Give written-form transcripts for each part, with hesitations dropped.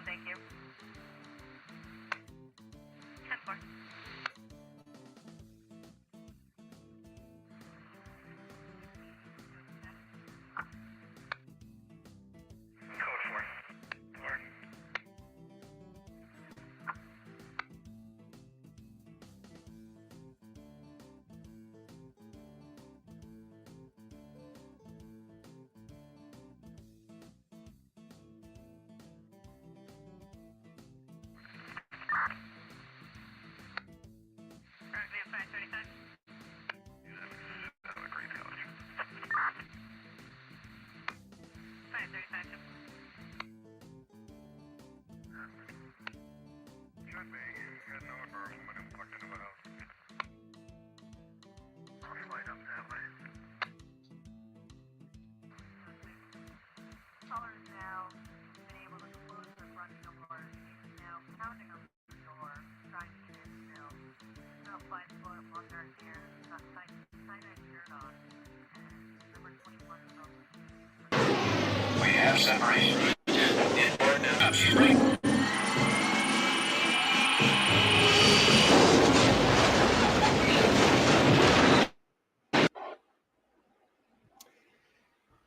Thank you. 10-4. We have separation. In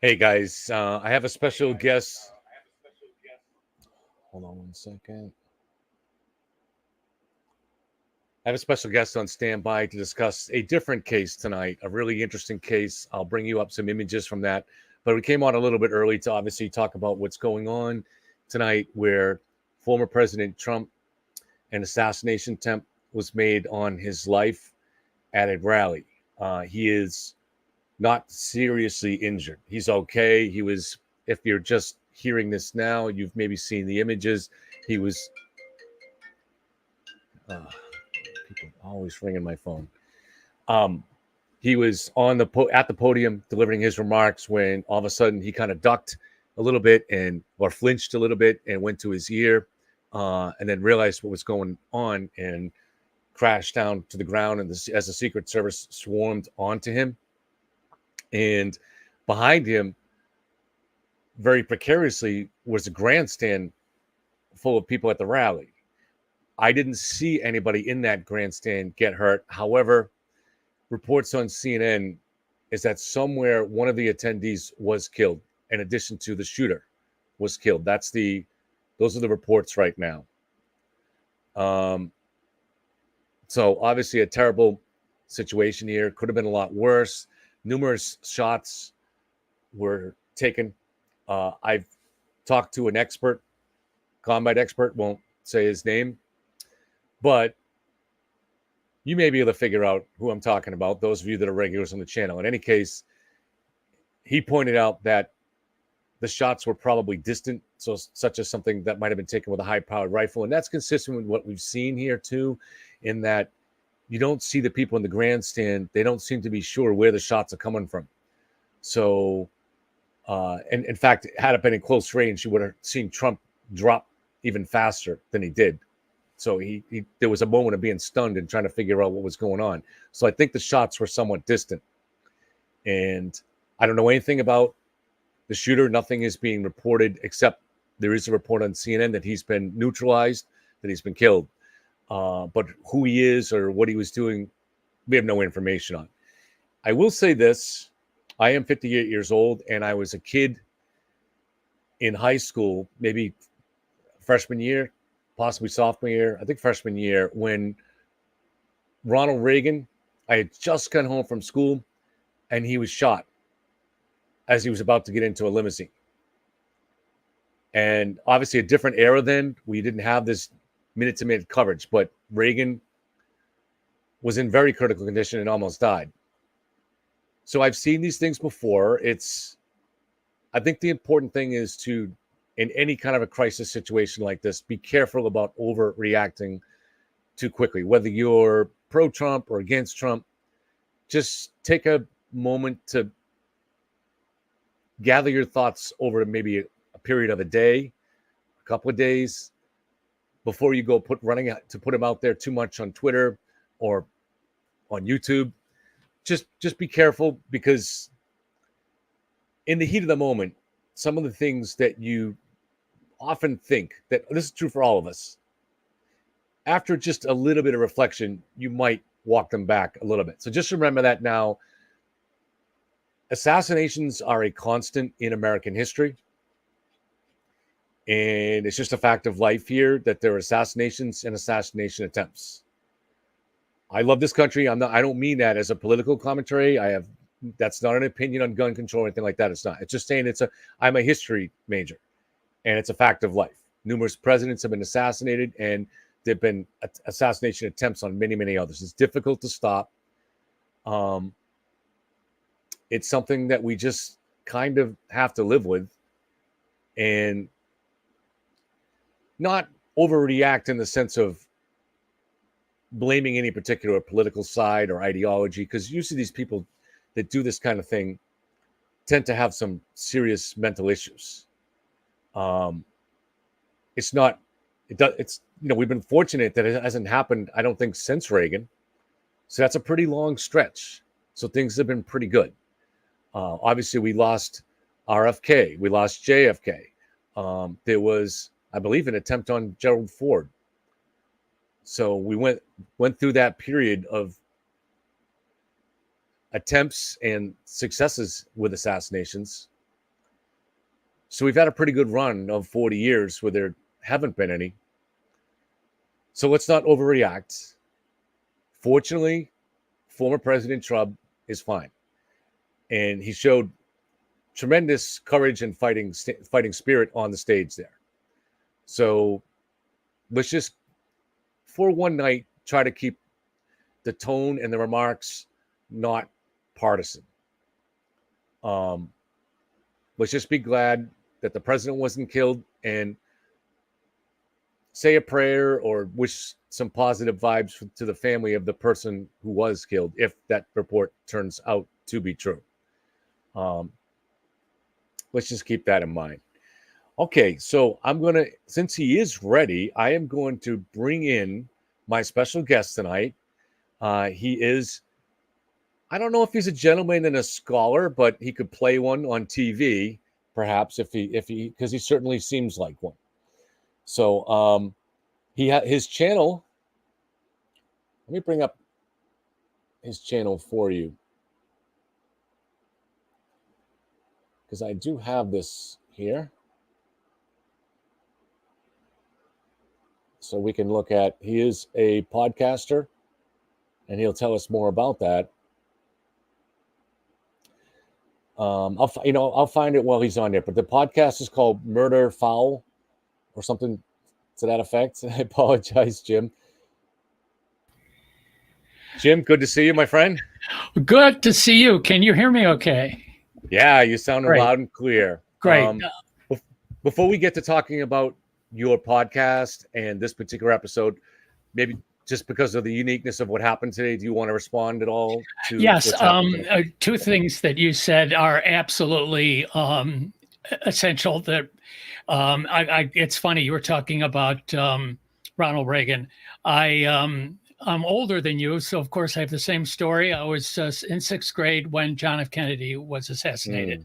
Hey guys, I have a special guest. Hold on 1 second. I have a special guest on standby to discuss a different case tonight, a really interesting case. I'll bring you up some images from that. But we came on a little bit early to obviously talk about what's going on tonight, where former President Trump, an assassination attempt was made on his life at a rally. He is not seriously injured. He's okay. He was, if you're just hearing this now, you've maybe seen the images. He was, people always ringing my phone. He was on at the podium delivering his remarks when all of a sudden he kind of ducked a little bit or flinched a little bit and went to his ear, and then realized what was going on and crashed down to the ground. And as the Secret Service swarmed onto him, and behind him, very precariously, was a grandstand full of people at the rally. I didn't see anybody in that grandstand get hurt. However, reports on CNN is that somewhere one of the attendees was killed, in addition to the shooter was killed. Those are the reports right now. So obviously a terrible situation here. Could have been a lot worse. Numerous shots were taken. I've talked to an expert, combat expert, won't say his name, but you may be able to figure out who I'm talking about, those of you that are regulars on the channel. In any case, he pointed out that the shots were probably distant, so such as something that might have been taken with a high-powered rifle. And that's consistent with what we've seen here, too, in that you don't see the people in the grandstand. They don't seem to be sure where the shots are coming from. So, and in fact, had it been in close range, you would have seen Trump drop even faster than he did. So there was a moment of being stunned and trying to figure out what was going on. So I think the shots were somewhat distant. And I don't know anything about the shooter. Nothing is being reported, except there is a report on CNN that he's been neutralized, that he's been killed. But who he is or what he was doing, we have no information on. I will say this. I am 58 years old, and I was a kid in high school, maybe freshman year, possibly sophomore year, I think freshman year, when Ronald Reagan, I had just gotten home from school and he was shot as he was about to get into a limousine. And obviously a different era then. We didn't have this minute-to-minute coverage, but Reagan was in very critical condition and almost died. So I've seen these things before. I think the important thing is to, in any kind of a crisis situation like this, be careful about overreacting too quickly. Whether you're pro-Trump or against Trump, just take a moment to gather your thoughts over maybe a period of a day, a couple of days, before you go put them out there too much on Twitter or on YouTube. Just be careful, because in the heat of the moment, some of the things that you often think, that this is true for all of us, after just a little bit of reflection, you might walk them back a little bit. So just remember that now. Assassinations are a constant in American history. And it's just a fact of life here that there are assassinations and assassination attempts. I love this country. I don't mean that as a political commentary. That's not an opinion on gun control or anything like that. It's not. It's just saying I'm a history major, and it's a fact of life. Numerous presidents have been assassinated, and there've been assassination attempts on many, many others. It's difficult to stop. It's something that we just kind of have to live with, and not overreact in the sense of blaming any particular political side or ideology, because usually these people that do this kind of thing tend to have some serious mental issues. We've been fortunate that it hasn't happened, I don't think, since Reagan. So that's a pretty long stretch. So things have been pretty good. Obviously, we lost RFK. We lost JFK. There was, I believe, an attempt on Gerald Ford. So we went through that period of attempts and successes with assassinations. So we've had a pretty good run of 40 years where there haven't been any. So let's not overreact. Fortunately, former President Trump is fine. And he showed tremendous courage and fighting spirit on the stage there. So let's just, for one night, try to keep the tone and the remarks not partisan. Let's just be glad that the president wasn't killed, and say a prayer or wish some positive vibes to the family of the person who was killed, if that report turns out to be true. Let's just keep that in mind. Okay, so since he is ready, I am going to bring in my special guest tonight. He is, I don't know if he's a gentleman and a scholar, but he could play one on TV, perhaps, because he certainly seems like one. So his channel. Let me bring up his channel for you, because I do have this here. So we can look at, he is a podcaster, and he'll tell us more about that. I'll find it while he's on there. But the podcast is called Murder Foul, or something to that effect. I apologize, Jim. Jim, good to see you, my friend. Good to see you. Can you hear me okay? Yeah, you sound Great. Loud and clear. Great. Before we get to talking about your podcast and this particular episode, maybe just because of the uniqueness of what happened today, do you want to respond at all to Yes. what's happened today? Two things that you said are absolutely essential. That it's funny, you were talking about Ronald Reagan. I'm older than you, so of course I have the same story. I was in sixth grade when John F. Kennedy was assassinated,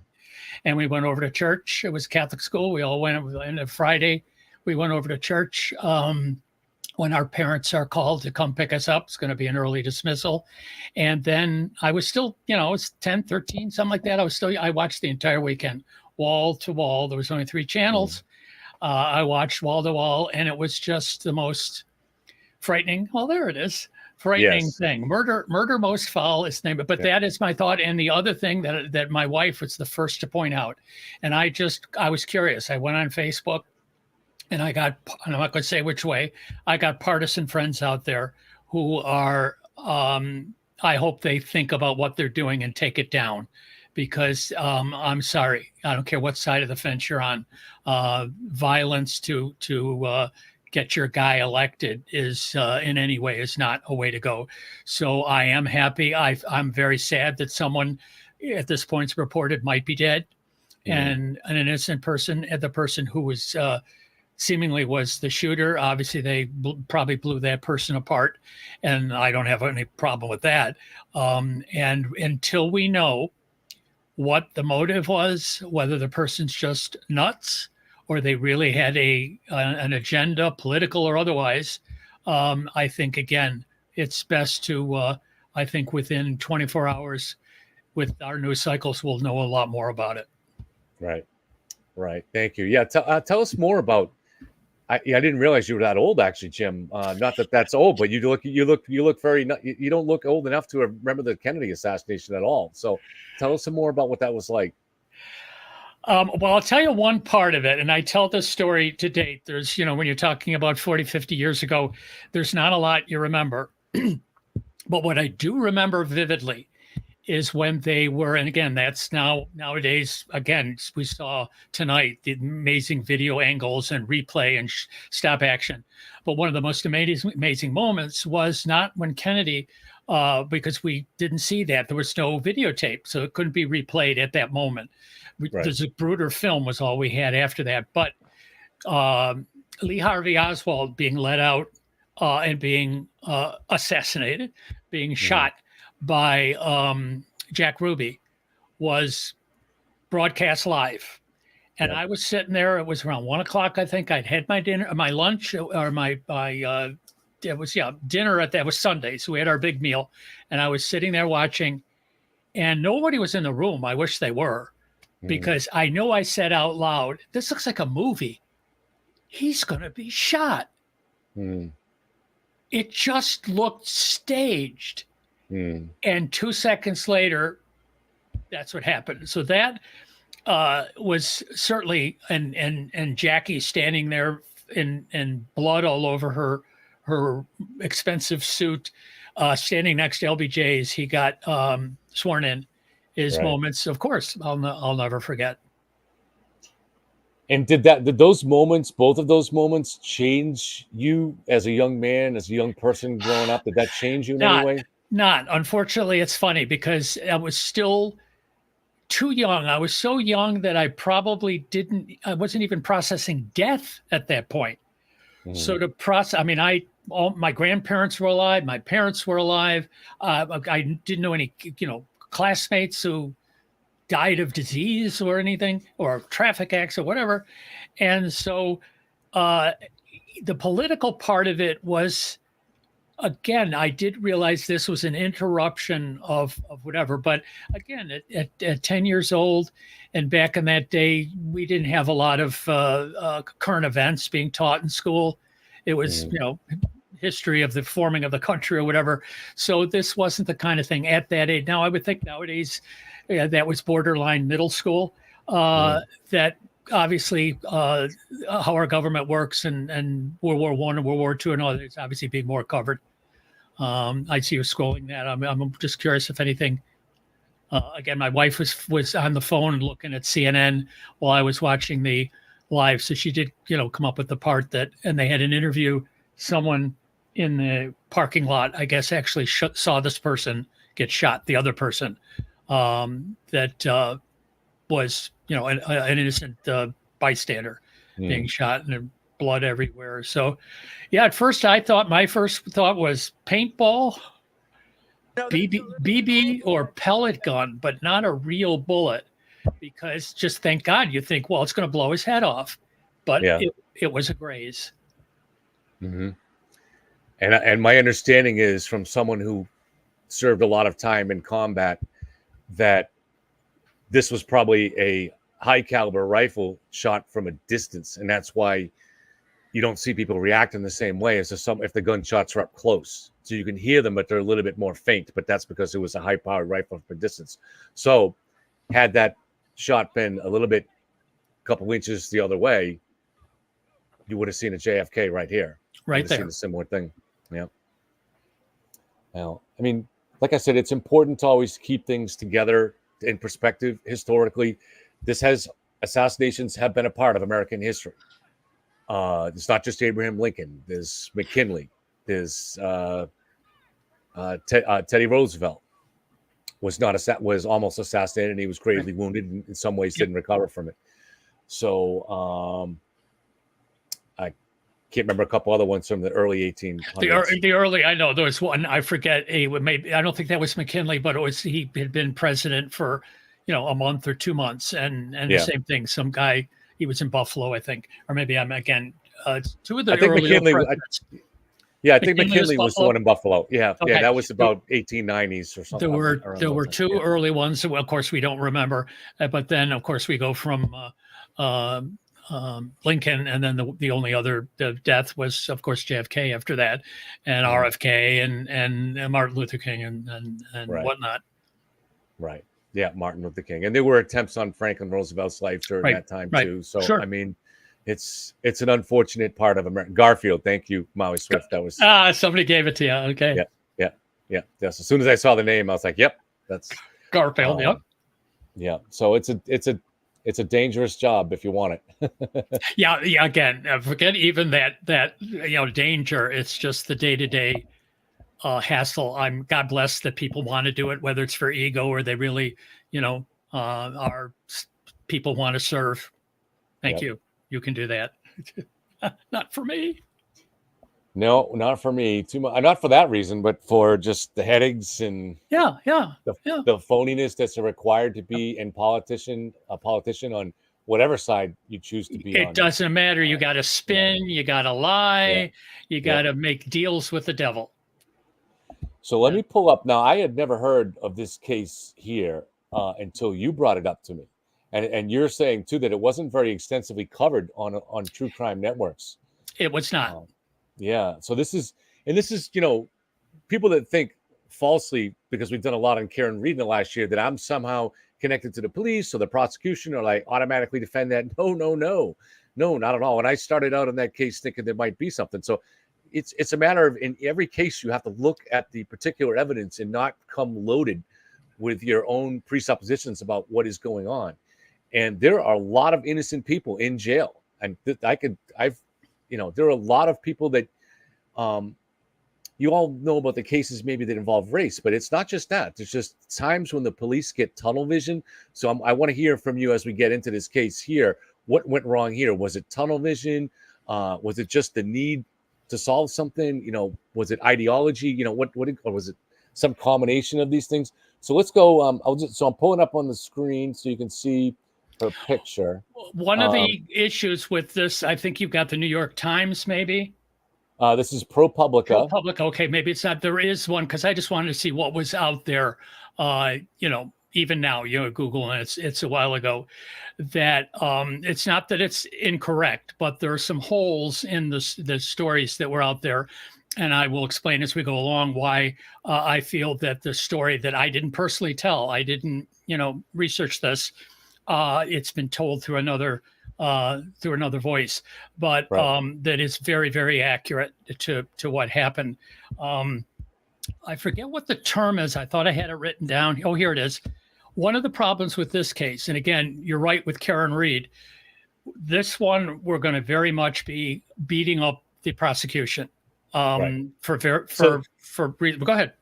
and we went over to church. It was Catholic school. We all went, and Friday we went over to church. When our parents are called to come pick us up, it's going to be an early dismissal. And then I was still, I was 10, 13, something like that. I watched the entire weekend wall to wall. There was only 3 channels. I watched wall to wall, and it was just the most frightening. Well, there it is. Frightening Yes. thing. Murder most foul is the name. But that is my thought. And the other thing that my wife was the first to point out, and I was curious. I went on Facebook, and I'm not going to say which way. I got partisan friends out there who are. I hope they think about what they're doing and take it down, because I'm sorry. I don't care what side of the fence you're on. Violence to get your guy elected is in any way is not a way to go. So I am happy. I'm very sad that someone at this point reported might be dead, and an innocent person, the person who was seemingly was the shooter. Obviously, they probably blew that person apart, and I don't have any problem with that. And until we know what the motive was, whether the person's just nuts or they really had an agenda, political or otherwise, I think, again, it's best to, I think within 24 hours with our news cycles, we'll know a lot more about it. Right. Thank you. Yeah. Tell us more about, I didn't realize you were that old, actually, Jim. Not that that's old, but you look very, you don't look old enough to remember the Kennedy assassination at all. So tell us some more about what that was like. Well, I'll tell you one part of it, and I tell this story to date. There's, when you're talking about 40, 50 years ago, there's not a lot you remember. But what I do remember vividly is when they were, and again, that's nowadays, again, we saw tonight the amazing video angles and replay and stop action. But one of the most amazing moments was not when Kennedy, because we didn't see that. There was no videotape, so it couldn't be replayed at that moment. Right. The Zapruder film was all we had after that. But Lee Harvey Oswald being let out and being assassinated, being shot by Jack Ruby was broadcast live. And I was sitting there. It was around 1 o'clock, I think. I'd had my dinner, my lunch, or dinner that was Sunday. So we had our big meal. And I was sitting there watching, and nobody was in the room. I wish they were, because I know I said out loud, this looks like a movie. He's going to be shot. It just looked staged. And 2 seconds later, that's what happened. So that was certainly, and Jackie standing there in blood all over her expensive suit, standing next to LBJ's. He got sworn in. His moments, of course, I'll never forget. And did those moments, both of those moments, change you as a young man, as a young person growing up? Did that change you in any way? Not. Unfortunately, it's funny because I was still too young. I was so young that I probably I wasn't even processing death at that point. So to process, I mean, all my grandparents were alive. My parents were alive. I didn't know any, classmates who died of disease or anything, or traffic accidents or whatever. And so the political part of it was, again, I did realize this was an interruption of whatever. But again, at 10 years old, and back in that day, we didn't have a lot of current events being taught in school. It was, history of the forming of the country or whatever. So this wasn't the kind of thing at that age. Now, I would think nowadays that was borderline middle school, that obviously how our government works and World War I and World War II and all that is obviously being more covered. I see you scrolling that. I'm just curious if anything. Again, my wife was on the phone looking at CNN while I was watching the live. So she did, come up with the part and they had an interview. Someone in the parking lot, I guess, actually saw this person get shot. The other person that was, an innocent bystander being shot and blood everywhere. So, yeah, at first my first thought was paintball, BB or pellet gun, but not a real bullet, because just thank God you think, well, it's going to blow his head off. But it was a graze. And my understanding is from someone who served a lot of time in combat that this was probably high caliber rifle shot from a distance, and that's why you don't see people reacting the same way as if the gunshots are up close. So you can hear them, but they're a little bit more faint. But that's because it was a high-powered rifle from a distance. So had that shot been a little bit, a couple inches the other way, you would have seen a JFK right here. Right there. Seen a similar thing. Yeah. Well, I mean, like I said, it's important to always keep things together in perspective. Historically, assassinations have been a part of American history. It's not just Abraham Lincoln. There's McKinley. There's Teddy Roosevelt was almost assassinated, and he was gravely wounded, and in some ways didn't recover from it. So I can't remember a couple other ones from the early 1800s. The early, I know there was one. I forget. Maybe I don't think that was McKinley, but he had been president for a month or 2 months, and the same thing. Some guy. He was in Buffalo, I think, or maybe I'm again. Two of the earlier presidents. I think McKinley was the one in Buffalo. Yeah, okay. Yeah, that was about 1890s or something. There were two early ones. Well, of course, we don't remember, but then of course we go from Lincoln, and then the only other death was, of course, JFK after that, and RFK and Martin Luther King and whatnot. Right. Yeah, Martin Luther King, and there were attempts on Franklin Roosevelt's life during that time too. So I mean, it's an unfortunate part of America. Garfield, thank you, Maui Swift. That was somebody gave it to you. Okay. Yeah. Yes. As soon as I saw the name, I was like, "Yep, that's Garfield." Yep. Yeah. So it's a dangerous job if you want it. Yeah. Again, forget even that danger. It's just the day-to-day hassle. God bless that people want to do it, whether it's for ego or they really, are people want to serve. Thank you. You can do that. Not for me. No, not for me. Too much. Not for that reason, but for just the headaches and the phoniness that's required to be a politician on whatever side you choose to be on. It doesn't matter. You got to spin. You got to lie. You got to make deals with the devil. So let me pull up. Now, I had never heard of this case here until you brought it up to me. And you're saying, too, that it wasn't very extensively covered on true crime networks. It was not. So this is people that think falsely, because we've done a lot on Karen Reed in the last year, that I'm somehow connected to the police or the prosecution, or like automatically defend that. No, not at all. When I started out on that case thinking there might be something. So it's a matter of, in every case, you have to look at the particular evidence and not come loaded with your own presuppositions about what is going on. And there are a lot of innocent people in jail. And there are a lot of people that you all know about the cases maybe that involve race, but it's not just that. There's just times when the police get tunnel vision. So I want to hear from you as we get into this case here. What went wrong here? Was it tunnel vision? Was it just the need to solve something? Was it ideology? Or was it some combination of these things? So let's go. I'm pulling up on the screen so you can see her picture. One of the issues with this, I think you've got the New York Times, maybe. This is ProPublica. ProPublica. Okay, maybe it's not. There is one, because I just wanted to see what was out there. Even now, Google, and it's a while ago. That it's not that it's incorrect, but there are some holes in the stories that were out there. And I will explain as we go along why I feel that the story that I didn't personally tell, I didn't, research this. It's been told through another voice, but that is very, very accurate to what happened. I forget what the term is. I thought I had it written down. Oh, here it is. One of the problems with this case, and again, you're right with Karen Reed. This one, we're going to very much be beating up the prosecution. Go ahead.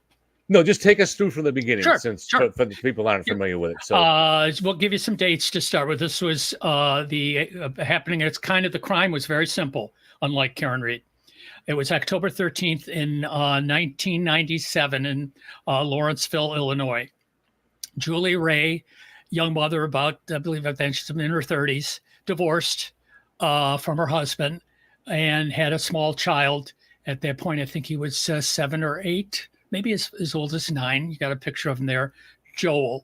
No, just take us through from the beginning, sure. For the people that aren't familiar with it. So we'll give you some dates to start with. This was the happening. It's kind of, the crime was very simple, unlike Karen Reed. It was October 13th in 1997 in Lawrenceville, Illinois. Julie Ray, young mother, about, I believe, she's in her 30s, divorced from her husband, and had a small child. At that point, I think he was 7 or 8, maybe as old as 9. You got a picture of him there, Joel.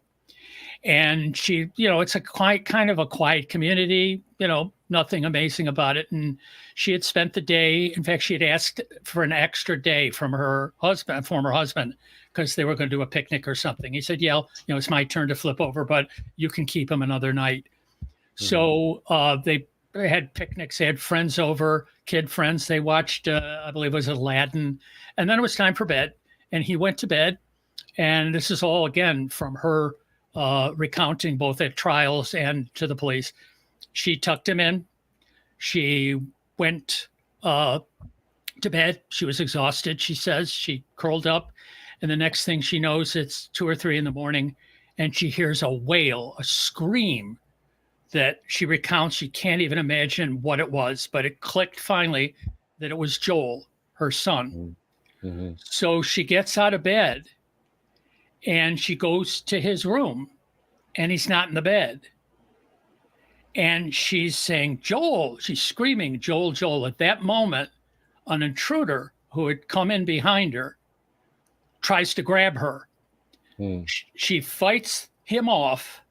And she, it's a kind of a quiet community, nothing amazing about it. And she had spent the day. In fact, she had asked for an extra day from her former husband, because they were going to do a picnic or something. He said, yeah, it's my turn to flip over, but you can keep him another night. Mm-hmm. So they had picnics. They had friends over, kid friends. They watched, I believe it was Aladdin. And then it was time for bed. And he went to bed. And this is all, again, from her recounting both at trials and to the police. She tucked him in. She went to bed. She was exhausted, she says. She curled up. And the next thing she knows, it's 2 or 3 in the morning. And she hears a wail, a scream that she recounts. She can't even imagine what it was. But it clicked finally that it was Joel, her son. Mm-hmm. So she gets out of bed. And she goes to his room, and he's not in the bed. And she's saying, Joel, she's screaming, Joel, Joel. At that moment, an intruder who had come in behind her tries to grab her. She fights him off,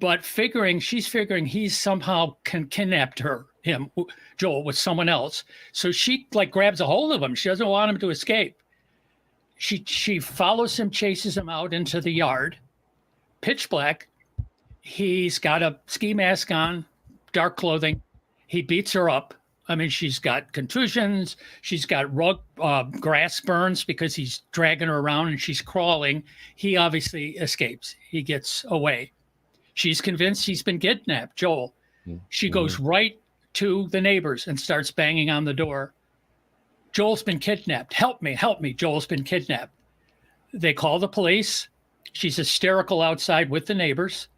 but she's figuring he's somehow kidnapped him, Joel, with someone else. So she grabs a hold of him. She doesn't want him to escape. She follows him, chases him out into the yard, pitch black. He's got a ski mask on, dark clothing. He beats her up. I mean, she's got contusions. She's got grass burns because he's dragging her around and she's crawling. He obviously escapes. He gets away. She's convinced he's been kidnapped, Joel. She goes right to the neighbors and starts banging on the door. Joel's been kidnapped. Help me, help me. Joel's been kidnapped. They call the police. She's hysterical outside with the neighbors.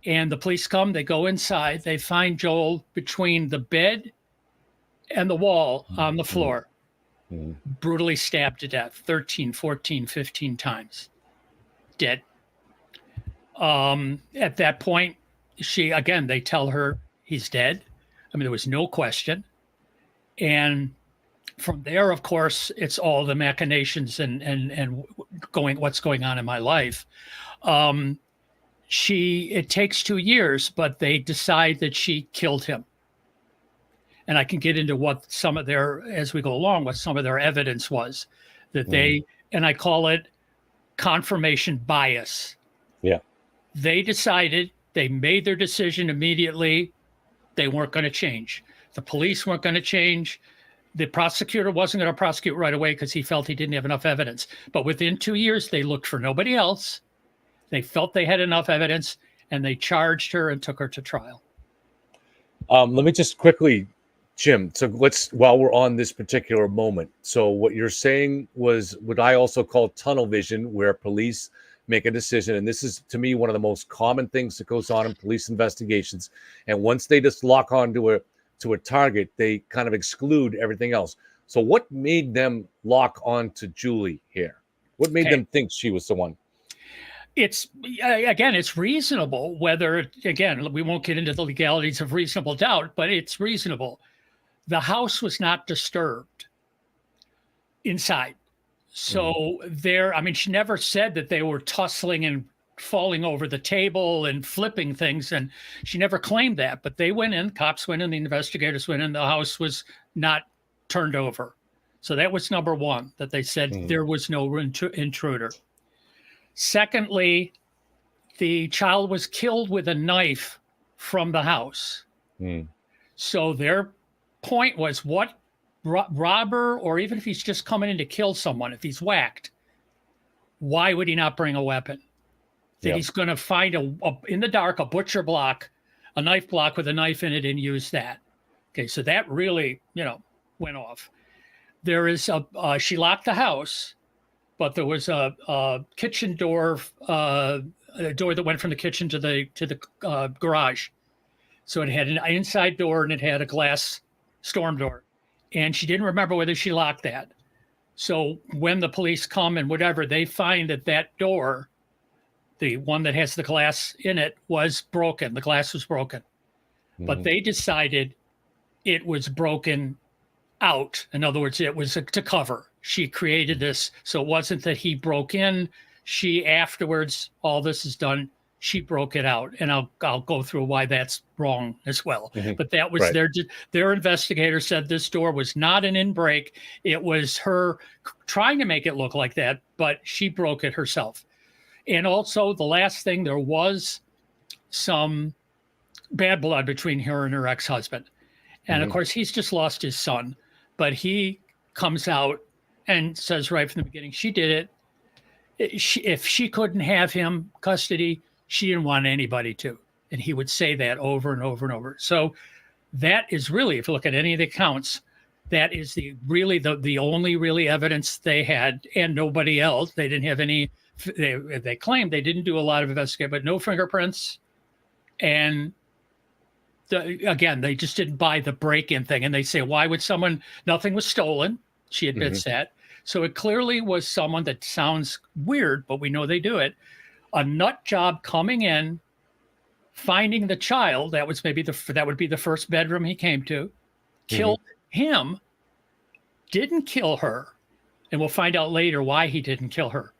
And the police come. They go inside. They find Joel between the bed and the wall on the floor, brutally stabbed to death 13, 14, 15 times. Dead. At that point, they tell her he's dead. I mean, there was no question. And from there, of course, it's all the machinations and what's going on in my life. It takes 2 years, but they decide that she killed him. And I can get into what some of their evidence was that and I call it confirmation bias. Yeah. They decided, they made their decision immediately. They weren't going to change. The police weren't going to change. The prosecutor wasn't going to prosecute right away because he felt he didn't have enough evidence. But within 2 years, they looked for nobody else. They felt they had enough evidence, and they charged her and took her to trial. Let me just quickly, Jim, so while we're on this particular moment. So what you're saying was what I also call tunnel vision, where police make a decision. And this is, to me, one of the most common things that goes on in police investigations. And once they just lock on to a target, they kind of exclude everything else. So what made them lock on to Julie here? What made them think she was the one? It's reasonable whether, again, we won't get into the legalities of reasonable doubt, but it's reasonable. The house was not disturbed inside. So she never said that they were tussling and falling over the table and flipping things. And she never claimed that, but they went in, cops went in, the investigators went in, the house was not turned over. So that was number one, that they said there was no intruder. Secondly, the child was killed with a knife from the house. So their point was, what robber, or even if he's just coming in to kill someone, if he's whacked, why would he not bring a weapon? That he's going to find in the dark, a butcher block, a knife block with a knife in it, and use that. Okay, so that really, went off. There is she locked the house, but there was a kitchen door, a door that went from the kitchen to the garage. So it had an inside door and it had a glass storm door. And she didn't remember whether she locked that. So when the police come and whatever, they find that door, the one that has the glass in it, was broken. The glass was broken. But they decided it was broken out. In other words, it was to cover. She created this. So it wasn't that he broke in. She, afterwards, all this is done, she broke it out, and I'll go through why that's wrong as well. Mhm. But that was Right. their investigator said this door was not an in-break. It was her trying to make it look like that, but she broke it herself. And also, the last thing, there was some bad blood between her and her ex-husband. And of Mhm. course, he's just lost his son, but he comes out and says right from the beginning, she did it. If she couldn't have him custody, she didn't want anybody to. And he would say that over and over and over. So that is really, if you look at any of the accounts, that is the only really evidence they had, and nobody else. They didn't have any. They claimed they didn't do a lot of investigating, but no fingerprints. And again, they just didn't buy the break-in thing. And they say, why would someone? Nothing was stolen. She admits that. So it clearly was someone that sounds weird, but we know they do it. A nut job coming in, finding the child. That was maybe that would be the first bedroom he came to. Killed him. Didn't kill her, and we'll find out later why he didn't kill her.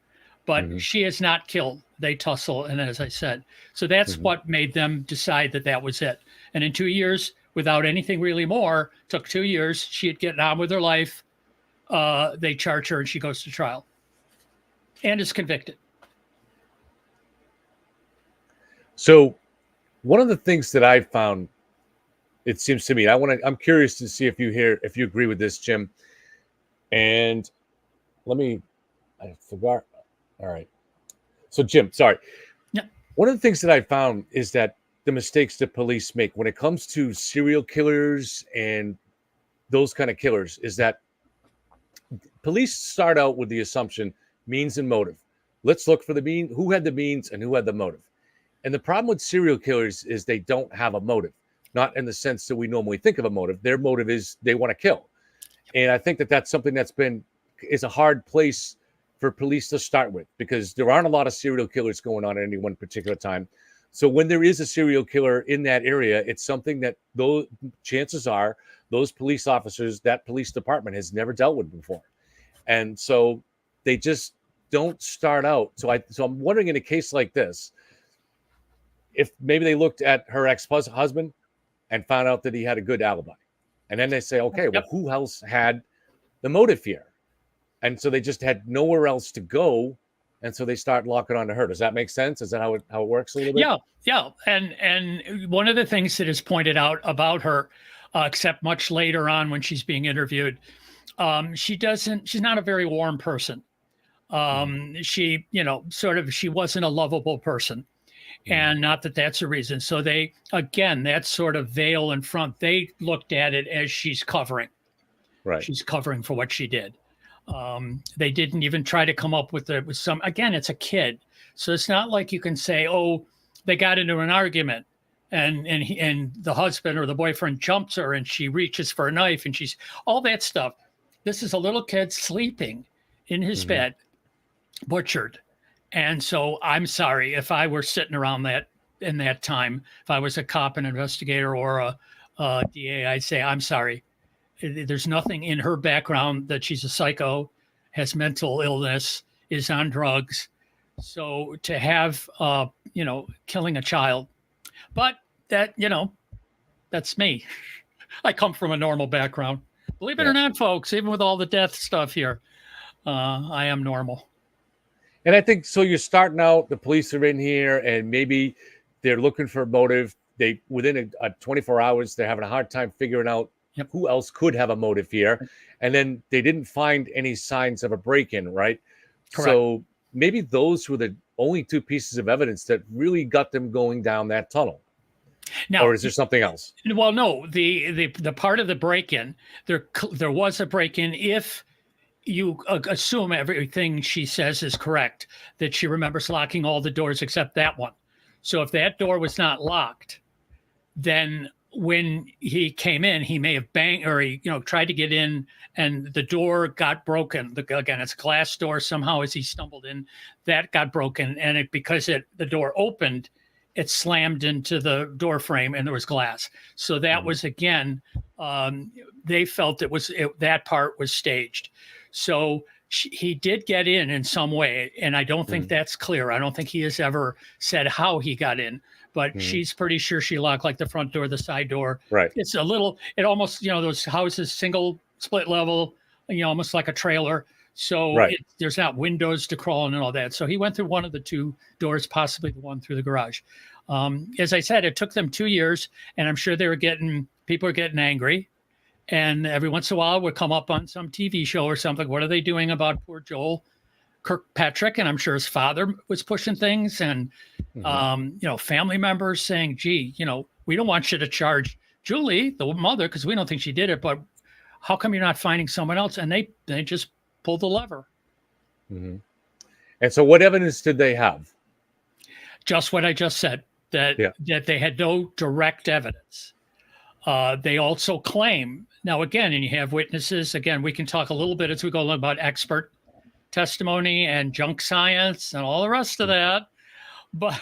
But she is not killed. They tussle, and as I said, so that's what made them decide that that was it. And in 2 years, without anything really more, took 2 years. She'd get on with her life. They charge her, and she goes to trial, and is convicted. So, one of the things that I found, it seems to me, I'm curious to see if you agree with this, Jim. And I forgot. All right. So, Jim, sorry. Yeah. One of the things that I found is that the mistakes that police make when it comes to serial killers and those kind of killers is that police start out with the assumption means and motive. Let's look for who had the means and who had the motive. And the problem with serial killers is they don't have a motive, not in the sense that we normally think of a motive. Their motive is they want to kill. And I think that that's something is a hard place for police to start with, because there aren't a lot of serial killers going on at any one particular time. So when there is a serial killer in that area, it's something that chances are those police officers, that police department has never dealt with before. And so they just don't start out. So I'm wondering, in a case like this, if maybe they looked at her ex-husband and found out that he had a good alibi. And then they say, okay, well, who else had the motive here? And so they just had nowhere else to go. And so they start locking on to her. Does that make sense? Is that how it works a little bit? Yeah. And one of the things that is pointed out about her, except much later on when she's being interviewed, she's not a very warm person. She wasn't a lovable person. And not that that's a reason. So that sort of veil in front, they looked at it as she's covering. Right. She's covering for what she did. They didn't even try to come up with some, again, it's a kid. So it's not like you can say, oh, they got into an argument and the husband or the boyfriend jumps her and she reaches for a knife and she's all that stuff. This is a little kid sleeping in his bed, butchered. And so I'm sorry if I were sitting around in that time, if I was a cop, an investigator, or a DA, I'd say, I'm sorry. There's nothing in her background that she's a psycho, has mental illness, is on drugs. So to have, killing a child, but that's me. I come from a normal background. Believe it or not, folks, even with all the death stuff here, I am normal. And I think so. You're starting out, the police are in here, and maybe they're looking for a motive. Within a 24 hours, they're having a hard time figuring out who else could have a motive here. And then they didn't find any signs of a break-in, right? Correct. So maybe those were the only two pieces of evidence that really got them going down that tunnel. Now, or is there something else? Well, no. The part of the break-in, there was a break-in if you assume everything she says is correct, that she remembers locking all the doors except that one. So if that door was not locked, then when he came in, he may have banged or he, tried to get in and the door got broken. Again, it's a glass door. Somehow as he stumbled in, that got broken. And because the door opened, it slammed into the door frame and there was glass. So that was, again, they felt that part was staged. So he did get in some way, and I don't think that's clear. I don't think he has ever said how he got in, but she's pretty sure she locked like the front door, the side door. Right. It's a little, it almost, those houses, single split level, almost like a trailer. So Right. there's not windows to crawl in and all that. So he went through one of the two doors, possibly the one through the garage. As I said, it took them 2 years, and I'm sure people are getting angry. And every once in a while, would come up on some TV show or something. What are they doing about poor Joel Kirkpatrick? And I'm sure his father was pushing things, and family members saying, "Gee, we don't want you to charge Julie, the mother, because we don't think she did it. But how come you're not finding someone else?" And they just pulled the lever. And so, what evidence did they have? Just what I just said, that they had no direct evidence. They also claim, now again, and you have witnesses, again, we can talk a little bit as we go along about expert testimony and junk science and all the rest of that. But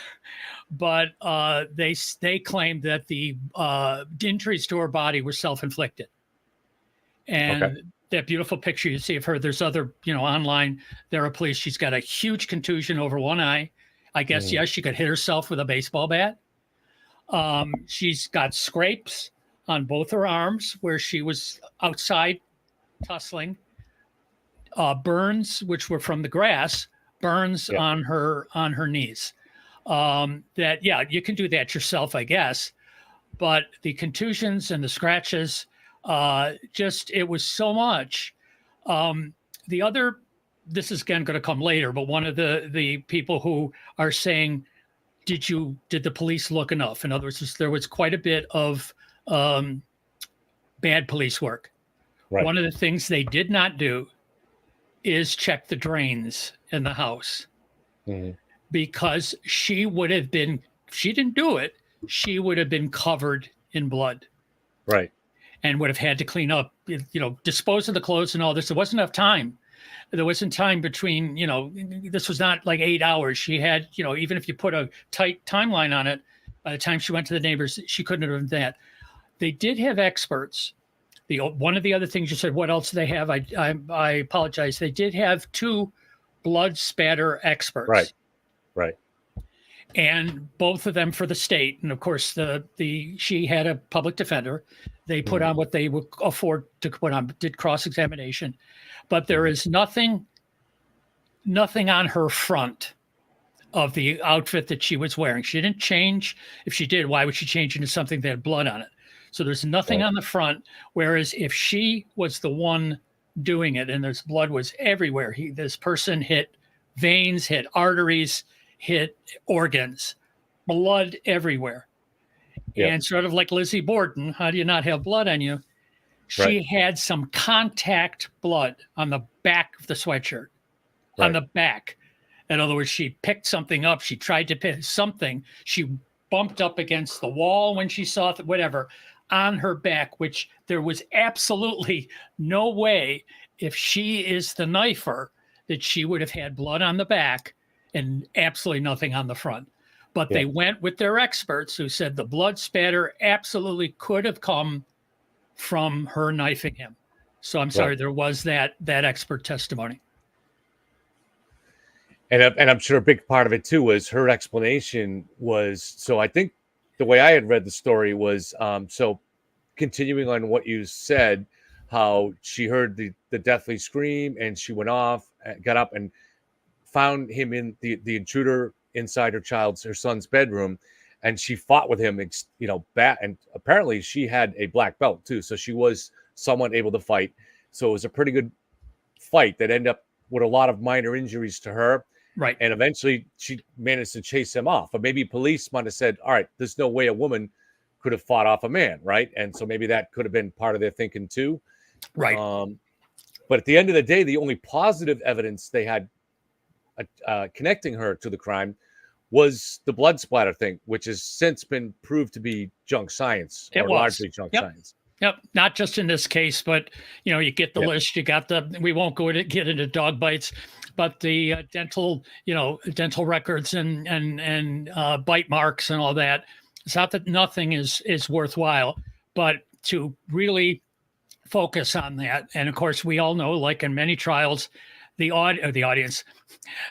they claim that the injuries to her body were self-inflicted. And that beautiful picture you see of her, there's other, online, there are police. She's got a huge contusion over one eye. I guess, yes, she could hit herself with a baseball bat. She's got scrapes on both her arms where she was outside tussling. Burns, which were from the grass, burns on her knees. You can do that yourself, I guess. But the contusions and the scratches, it was so much. This is again going to come later, but one of the people who are saying, did the police look enough? In other words, there was quite a bit of bad police work. Right. One of the things they did not do is check the drains in the house, because she didn't do it. She would have been covered in blood. Right. And would have had to clean up, dispose of the clothes and all this. There wasn't enough time. There wasn't time between, this was not like 8 hours. She had, even if you put a tight timeline on it, by the time she went to the neighbors, she couldn't have done that. They did have experts. One of the other things you said, what else do they have? I apologize. They did have 2 blood spatter experts. Right. And both of them for the state. And of course, she had a public defender. They put on what they would afford to put on, did cross-examination. But there is nothing on her front of the outfit that she was wearing. She didn't change. If she did, why would she change into something that had blood on it? So there's nothing on the front. Whereas if she was the one doing it and there's blood was everywhere, this person hit veins, hit arteries, hit organs, blood everywhere. And sort of like Lizzie Borden, how do you not have blood on you? She had some contact blood on the back of the sweatshirt, on the back. In other words, she picked something up. She tried to pick something. She bumped up against the wall when she saw it, whatever, on her back, which there was absolutely no way, if she is the knifer, that she would have had blood on the back and absolutely nothing on the front. But they went with their experts who said the blood spatter absolutely could have come from her knifing him. So I'm sorry, there was that expert testimony. And I'm sure a big part of it too was her explanation was, so I think the way I had read the story was, so continuing on what you said, how she heard the deathly scream and she went off, got up and found him in the intruder inside her son's bedroom, and she fought with him, and apparently she had a black belt too, so she was somewhat able to fight. So it was a pretty good fight that ended up with a lot of minor injuries to her. Right. And eventually she managed to chase him off. But maybe police might have said, all right, there's no way a woman could have fought off a man, right? And so maybe that could have been part of their thinking too. Right. But at the end of the day, the only positive evidence they had connecting her to the crime was the blood splatter thing, which has since been proved to be junk science, largely junk science. Yep. Not just in this case, but you get the list. You got we won't get into dog bites, but the dental records and bite marks and all that. It's not that nothing is worthwhile, but to really focus on that. And of course, we all know, like in many trials, the audience,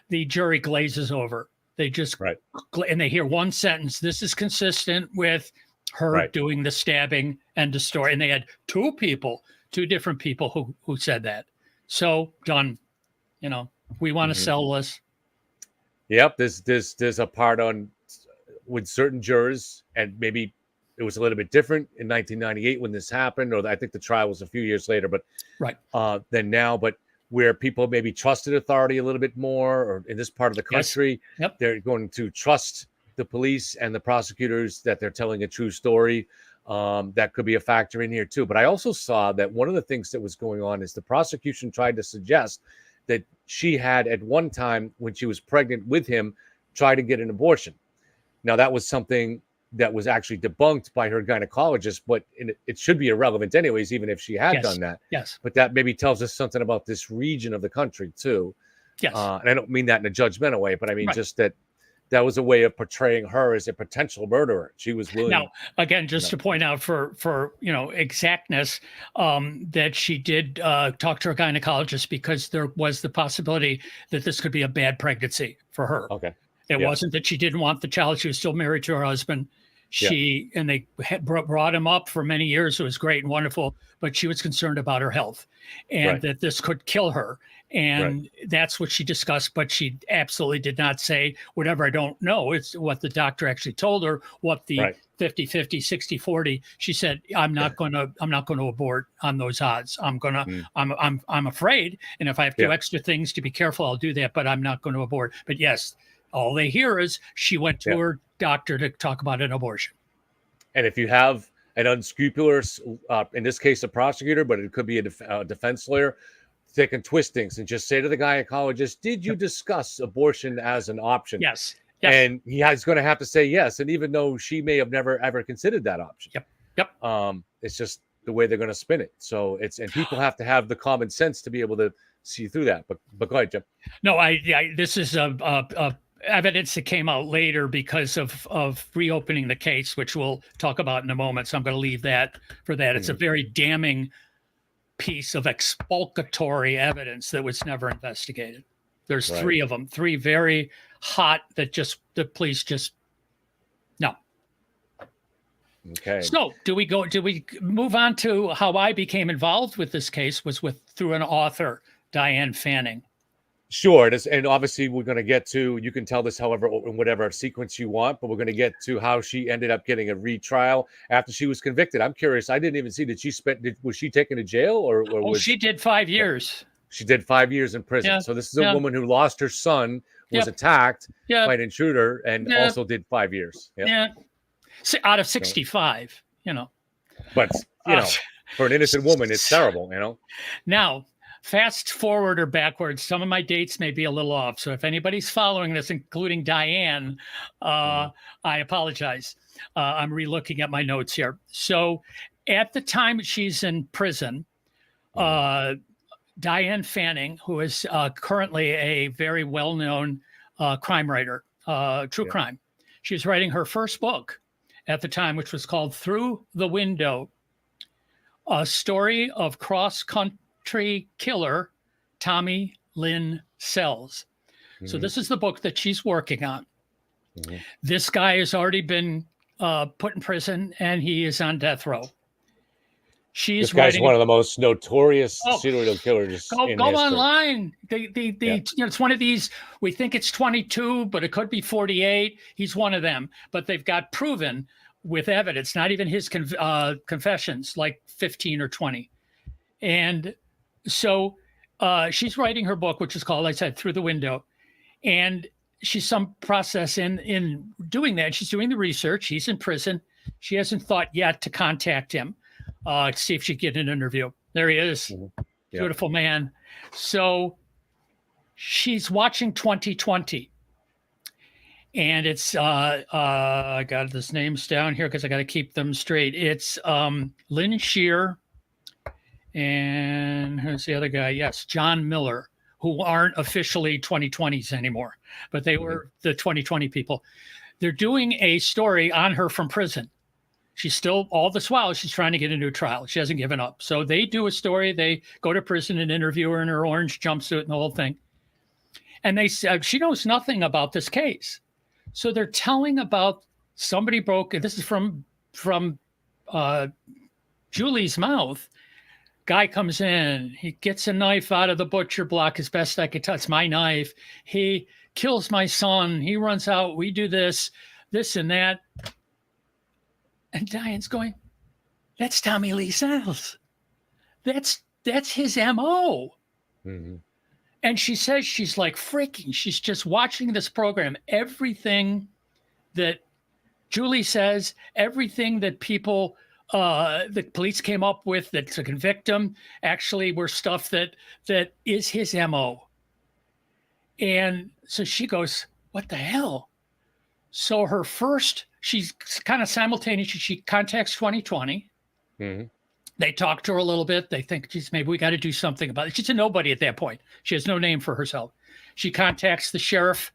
the jury glazes over. They just Right. and they hear one sentence. This is consistent with her Right. doing the stabbing and the story. And they had two different people who said that. So done. You know, we want to sell this. Yep. There's a part on with certain jurors, and maybe it was a little bit different in 1998 when this happened, or I think the trial was a few years later, but right than now. But where people maybe trusted authority a little bit more, or in this part of the country, Yep. they're going to trust the police and the prosecutors that they're telling a true story. That could be a factor in here too. But I also saw that one of the things that was going on is the prosecution tried to suggest that she had at one time, when she was pregnant with him, tried to get an abortion. Now, that was something that was actually debunked by her gynecologist, but it should be irrelevant anyways, even if she had done that. Yes. But that maybe tells us something about this region of the country too. Yes. And I don't mean that in a judgmental way, but I mean just that was a way of portraying her as a potential murderer. She was willing. Now, again, just to point out for exactness, that she did talk to her gynecologist because there was the possibility that this could be a bad pregnancy for her. Okay. It wasn't that she didn't want the child. She was still married to her husband. And they had brought him up for many years. It was great and wonderful, but she was concerned about her health and that this could kill her. And that's what she discussed, but she absolutely did not say whatever I don't know. It's what the doctor actually told her, what the 50-50, 60-40. She said, I'm not going to abort on those odds. I'm afraid. And if I have to do extra things to be careful, I'll do that, but I'm not going to abort. But yes, all they hear is she went to her doctor to talk about an abortion. And if you have an unscrupulous, in this case, a prosecutor, but it could be a defense lawyer, they can twist things and just say to the gynecologist, did you discuss abortion as an option? Yes. And he's going to have to say yes. And even though she may have never, ever considered that option. It's just the way they're going to spin it. So and people have to have the common sense to be able to see through that. But go ahead, Jim. No, this is a evidence that came out later because of reopening the case, which we'll talk about in a moment. So I'm going to leave that for that. It's a very damning piece of expulgatory evidence that was never investigated. There's three of them, three very hot that the police just no. Okay. So do we move on to how I became involved with this case was through an author, Diane Fanning. Sure. And obviously we're going to get to, you can tell this however, in whatever sequence you want, but we're going to get to how she ended up getting a retrial after she was convicted. I'm curious. I didn't even see, was she taken to jail or was she did 5 years. She did 5 years in prison. So this is a woman who lost her son, was attacked by an intruder, and also did 5 years. Out of 65, But, for an innocent woman, it's terrible, Now, fast forward or backwards, some of my dates may be a little off. So if anybody's following this, including Diane, I apologize. I'm relooking at my notes here. So at the time she's in prison, Diane Fanning, who is currently a very well-known crime writer, true crime. She was writing her first book at the time, which was called Through the Window, a story of cross-country killer Tommy Lynn Sells. So this is the book that she's working on. This guy has already been put in prison and he is on death row. This guy's one of the most notorious serial killers. Go online. It's one of these. We think it's 22, but it could be 48. He's one of them. But they've got proven with evidence, not even his confessions, like 15 or 20. And so she's writing her book, which is called, I said, Through the Window. And she's some process in doing that. She's doing the research. He's in prison. She hasn't thought yet to contact him. To see if she get an interview. There he is. Beautiful man. So she's watching 2020. And it's, I got his names down here because I got to keep them straight. It's Lynn Shear and who's the other guy? Yes, John Miller, who aren't officially 2020s anymore, but they were the 2020 people. They're doing a story on her from prison. She's still, all this while, she's trying to get a new trial. She hasn't given up. So they do a story. They go to prison and interview her in her orange jumpsuit and the whole thing. And they said she knows nothing about this case. So they're telling about somebody broke. This is from Julie's mouth. Guy comes in. He gets a knife out of the butcher block as best I could tell. It's my knife. He kills my son. He runs out. We do this and that. And Diane's going, that's Tommy Lee Sells. That's his MO. Mm-hmm. And she says she's like freaking. She's just watching this program. Everything that Julie says, everything that people, the police came up with that to convict him, actually were stuff that is his MO. And so she goes, what the hell? So she's kind of simultaneously, she contacts 2020. Mm-hmm. They talk to her a little bit. They think, geez, maybe we got to do something about it. She's a nobody at that point. She has no name for herself. She contacts the sheriff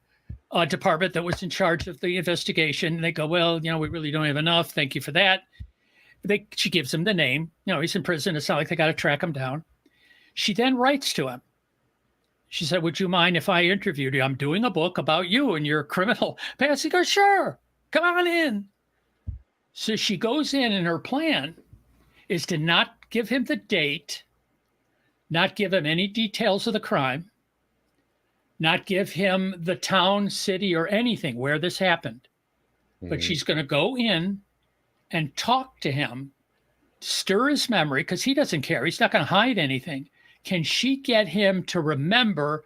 department that was in charge of the investigation. They go, well, we really don't have enough. Thank you for that. She gives him the name. He's in prison. It's not like they got to track him down. She then writes to him. She said, would you mind if I interviewed you? I'm doing a book about you and your criminal past. He goes, sure, come on in. So she goes in, and her plan is to not give him the date, not give him any details of the crime, not give him the town, city, or anything where this happened. Mm-hmm. But she's going to go in and talk to him, stir his memory, because he doesn't care. He's not going to hide anything. Can she get him to remember,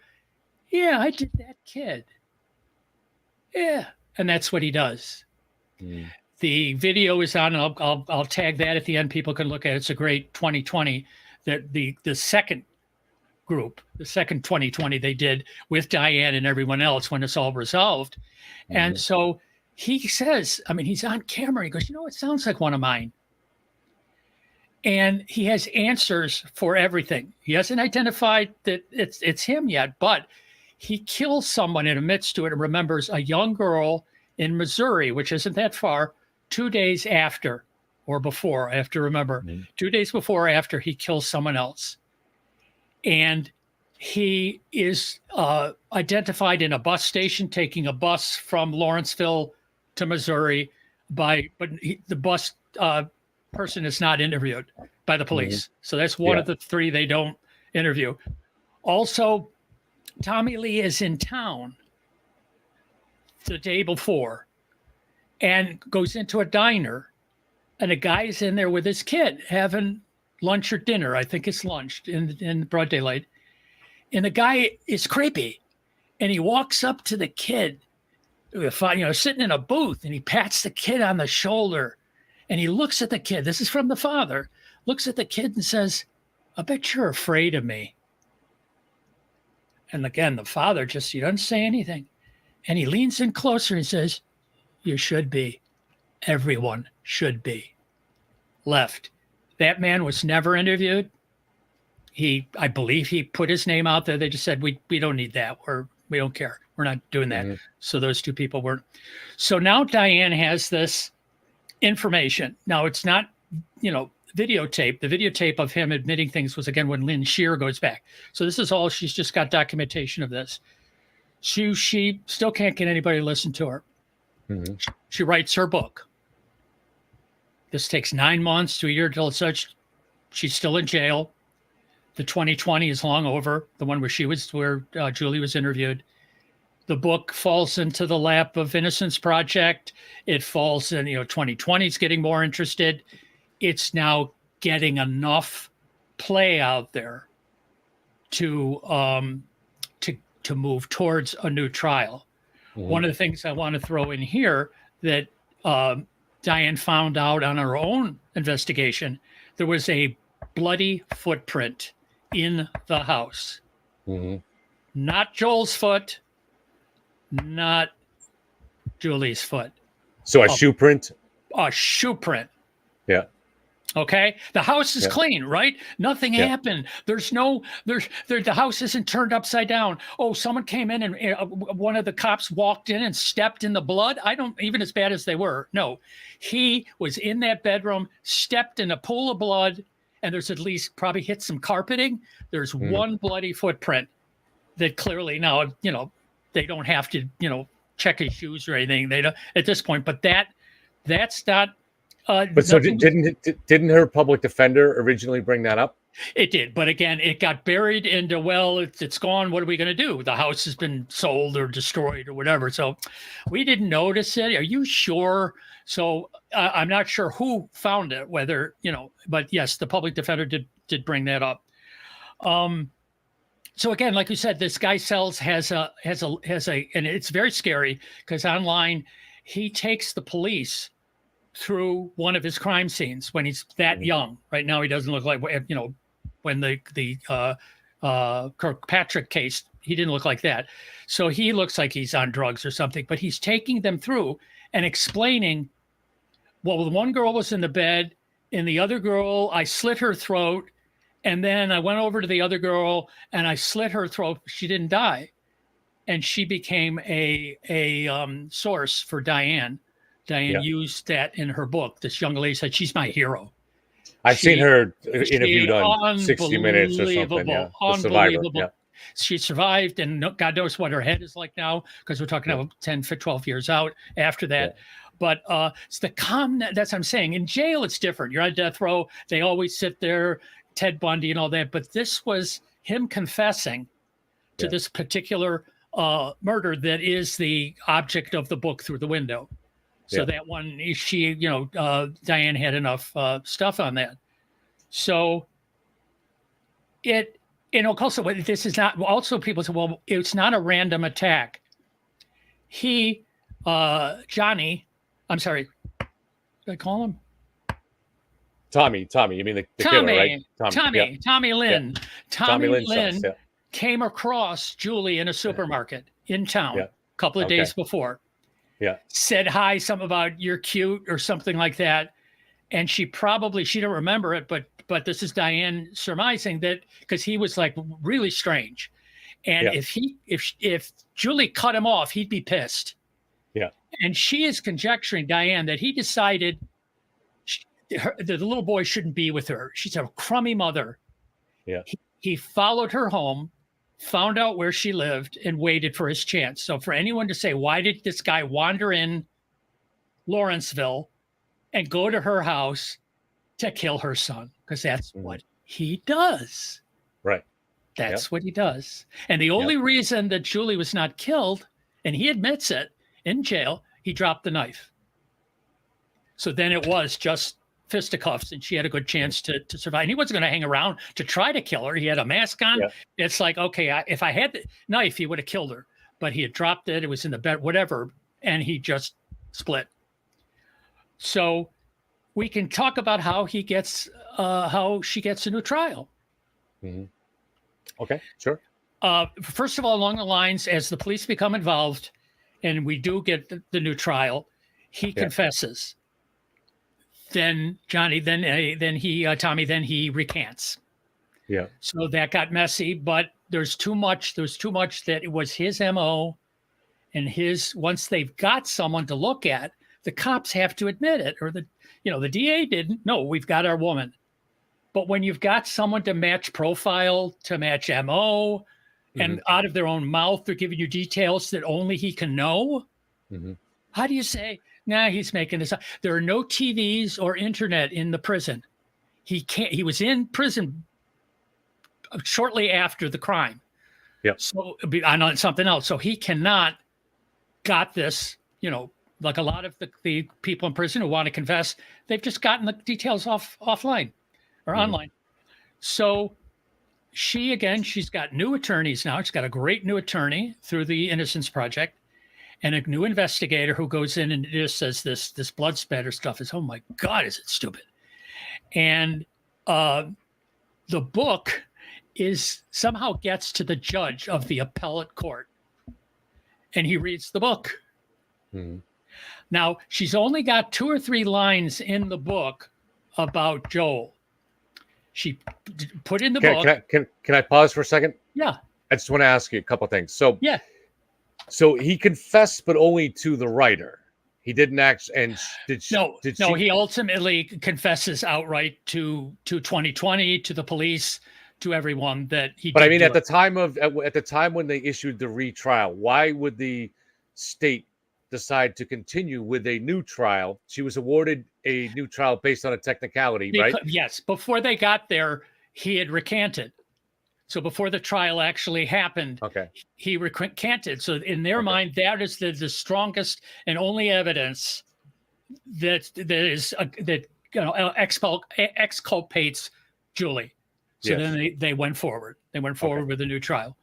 yeah, I did that kid. Yeah. And that's what he does. Mm. The video is on, and I'll tag that at the end. People can look at it. It's a great 2020. That the second group, the second 2020 they did with Diane and everyone else when it's all resolved. Mm-hmm. And so he says, he's on camera. He goes, it sounds like one of mine. And he has answers for everything. He hasn't identified that it's him yet, but he kills someone and admits to it and remembers a young girl in Missouri, which isn't that far, 2 days after or before. I have to remember, 2 days before or after he kills someone else. And he is identified in a bus station, taking a bus from Lawrenceville to Missouri but the bus person is not interviewed by the police. Mm-hmm. So that's one of the three they don't interview. Also, Tommy Lee is in town the day before and goes into a diner, and a guy is in there with his kid having lunch or dinner. I think it's lunch in broad daylight. And the guy is creepy. And he walks up to the kid, sitting in a booth, and he pats the kid on the shoulder. And he looks at the kid. This is from the father. Looks at the kid and says, I bet you're afraid of me. And again, the father he doesn't say anything. And he leans in closer and says, you should be. Everyone should be. Left. That man was never interviewed. I believe he put his name out there. They just said, we don't need that. We don't care. We're not doing that. Mm-hmm. So those two people weren't. So now Diane has this information. Now it's not, videotape. The videotape of him admitting things was again when Lynn Shear goes back. So this is all, she's just got documentation of this. She still can't get anybody to listen to her. Mm-hmm. She writes her book. This takes 9 months to a year till it's such. She's still in jail. The 2020 is long over. The one where Julie was interviewed. The book falls into the lap of Innocence Project. It falls in, 2020 is getting more interested. It's now getting enough play out there to move towards a new trial. Mm-hmm. One of the things I want to throw in here that Diane found out on her own investigation, there was a bloody footprint in the house. Mm-hmm. Not Joel's foot, not Julie's foot. So a shoe print? A shoe print. Yeah. Okay, the house is Yeah. clean, right? Nothing Yeah. happened. The house isn't turned upside down. Oh, someone came in and one of the cops walked in and stepped in the blood. I don't even as bad as they were. No, he was in that bedroom, stepped in a pool of blood, and there's at least probably hit some carpeting. There's one bloody footprint that clearly now, they don't have to, check his shoes or anything. They don't at this point, but that's not. But so didn't her public defender originally bring that up? It did, but again, it got buried into, well, it's gone. What are we going to do? The house has been sold or destroyed or whatever. So we didn't notice it. Are you sure? So I'm not sure who found it, whether, but yes, the public defender did bring that up. So again, like you said, this guy Sells has a, and it's very scary because online he takes the police through one of his crime scenes when he's that young. Right now, he doesn't look like, when the Kirkpatrick case, he didn't look like that. So he looks like he's on drugs or something, but he's taking them through and explaining, well, the one girl was in the bed and the other girl, I slit her throat. And then I went over to the other girl and I slit her throat. She didn't die. And she became a source for Diane. Diane used that in her book. This young lady said, she's my hero. I've seen her interviewed on 60 Minutes or something. Yeah. The Survivor. Yeah. She survived, and God knows what her head is like now, because we're talking about 10, 12 years out after that. Yeah. But it's the that's what I'm saying. In jail, it's different. You're on death row. They always sit there, Ted Bundy and all that. But this was him confessing to this particular murder that is the object of the book Through the Window. So that one, she, Diane had enough stuff on that. So also, this is not, also people say, well, it's not a random attack. Johnny, I'm sorry, did I call him? Tommy, you mean the killer, right? Tommy Lynn. Yeah. Tommy Lynn Sells, came across Julie in a supermarket in town a couple of days before. Yeah. Said hi, something about you're cute or something like that. And she didn't remember it, but this is Diane surmising that because he was like really strange. And if Julie cut him off, he'd be pissed. Yeah. And she is conjecturing, Diane, that he decided the little boy shouldn't be with her. She's a crummy mother. Yeah. He followed her home, found out where she lived, and waited for his chance. So for anyone to say, why did this guy wander in Lawrenceville and go to her house to kill her son? Because that's what he does. Right. That's what he does. And the only reason that Julie was not killed, and he admits it in jail, he dropped the knife. So then it was just fisticuffs, and she had a good chance to survive. And he wasn't going to hang around to try to kill her. He had a mask on. Yeah. It's like, okay, if I had the knife, he would have killed her. But he had dropped it. It was in the bed, whatever, and he just split. So we can talk about how she gets a new trial. Mm-hmm. Okay, sure. First of all, along the lines, as the police become involved, and we do get the new trial, he confesses. Then Tommy recants. Yeah. So that got messy, but there's too much that it was his MO, and once they've got someone to look at, the cops have to admit it, or the DA didn't. No, we've got our woman. But when you've got someone to match profile, to match MO, and out of their own mouth, they're giving you details that only he can know. Mm-hmm. How do you say, nah, he's making this up? There are no TVs or internet in the prison. He was in prison shortly after the crime. Yep. So on something else. So he cannot got this, like a lot of the people in prison who want to confess, they've just gotten the details offline or online. So she's got new attorneys now. She's got a great new attorney through the Innocence Project, and a new investigator who goes in and just says this blood spatter stuff is, oh my God, is it stupid? And the book somehow gets to the judge of the appellate court, and he reads the book. Mm-hmm. Now, she's only got 2 or 3 lines in the book about Joel. She put in the book. Can I pause for a second? Yeah. I just want to ask you a couple things. So Yeah. So he confessed, but only to the writer. He didn't actually. And did she? No. He ultimately confesses outright to 2020, to the police, to everyone that he. But I mean, at the time when they issued the retrial, why would the state decide to continue with a new trial? She was awarded a new trial based on a technicality, right? Yes. Before they got there, he had recanted. So before the trial actually happened, he recanted. So in their mind, that is the strongest and only evidence that exculpates Julie. So then they went forward. They went forward with a new trial.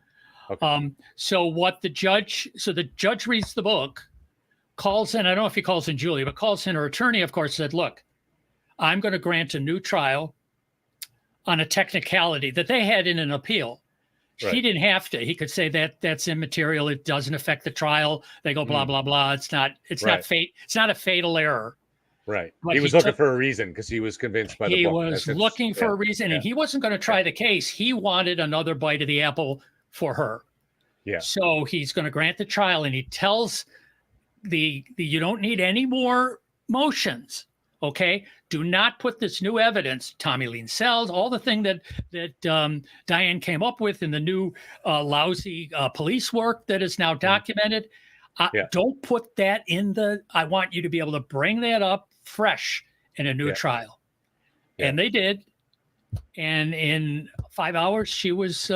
So the judge reads the book, calls in, I don't know if he calls in Julie, but calls in her attorney, of course, said, look, I'm going to grant a new trial on a technicality that they had in an appeal. Right. He didn't have to. He could say that that's immaterial. It doesn't affect the trial. They go blah blah blah. It's not fate. It's not a fatal error. Right. But he was looking for a reason because he was convinced by the book. He was looking for a reason, and he wasn't going to try the case. He wanted another bite of the apple for her. Yeah. So he's going to grant the trial, and he tells the you don't need any more motions. Okay, do not put this new evidence, Tommy Lynn Sells, all the thing that Diane came up with in the new lousy police work that is now documented. Don't put that in I want you to be able to bring that up fresh in a new trial. Yeah. And they did. And in 5 hours, she was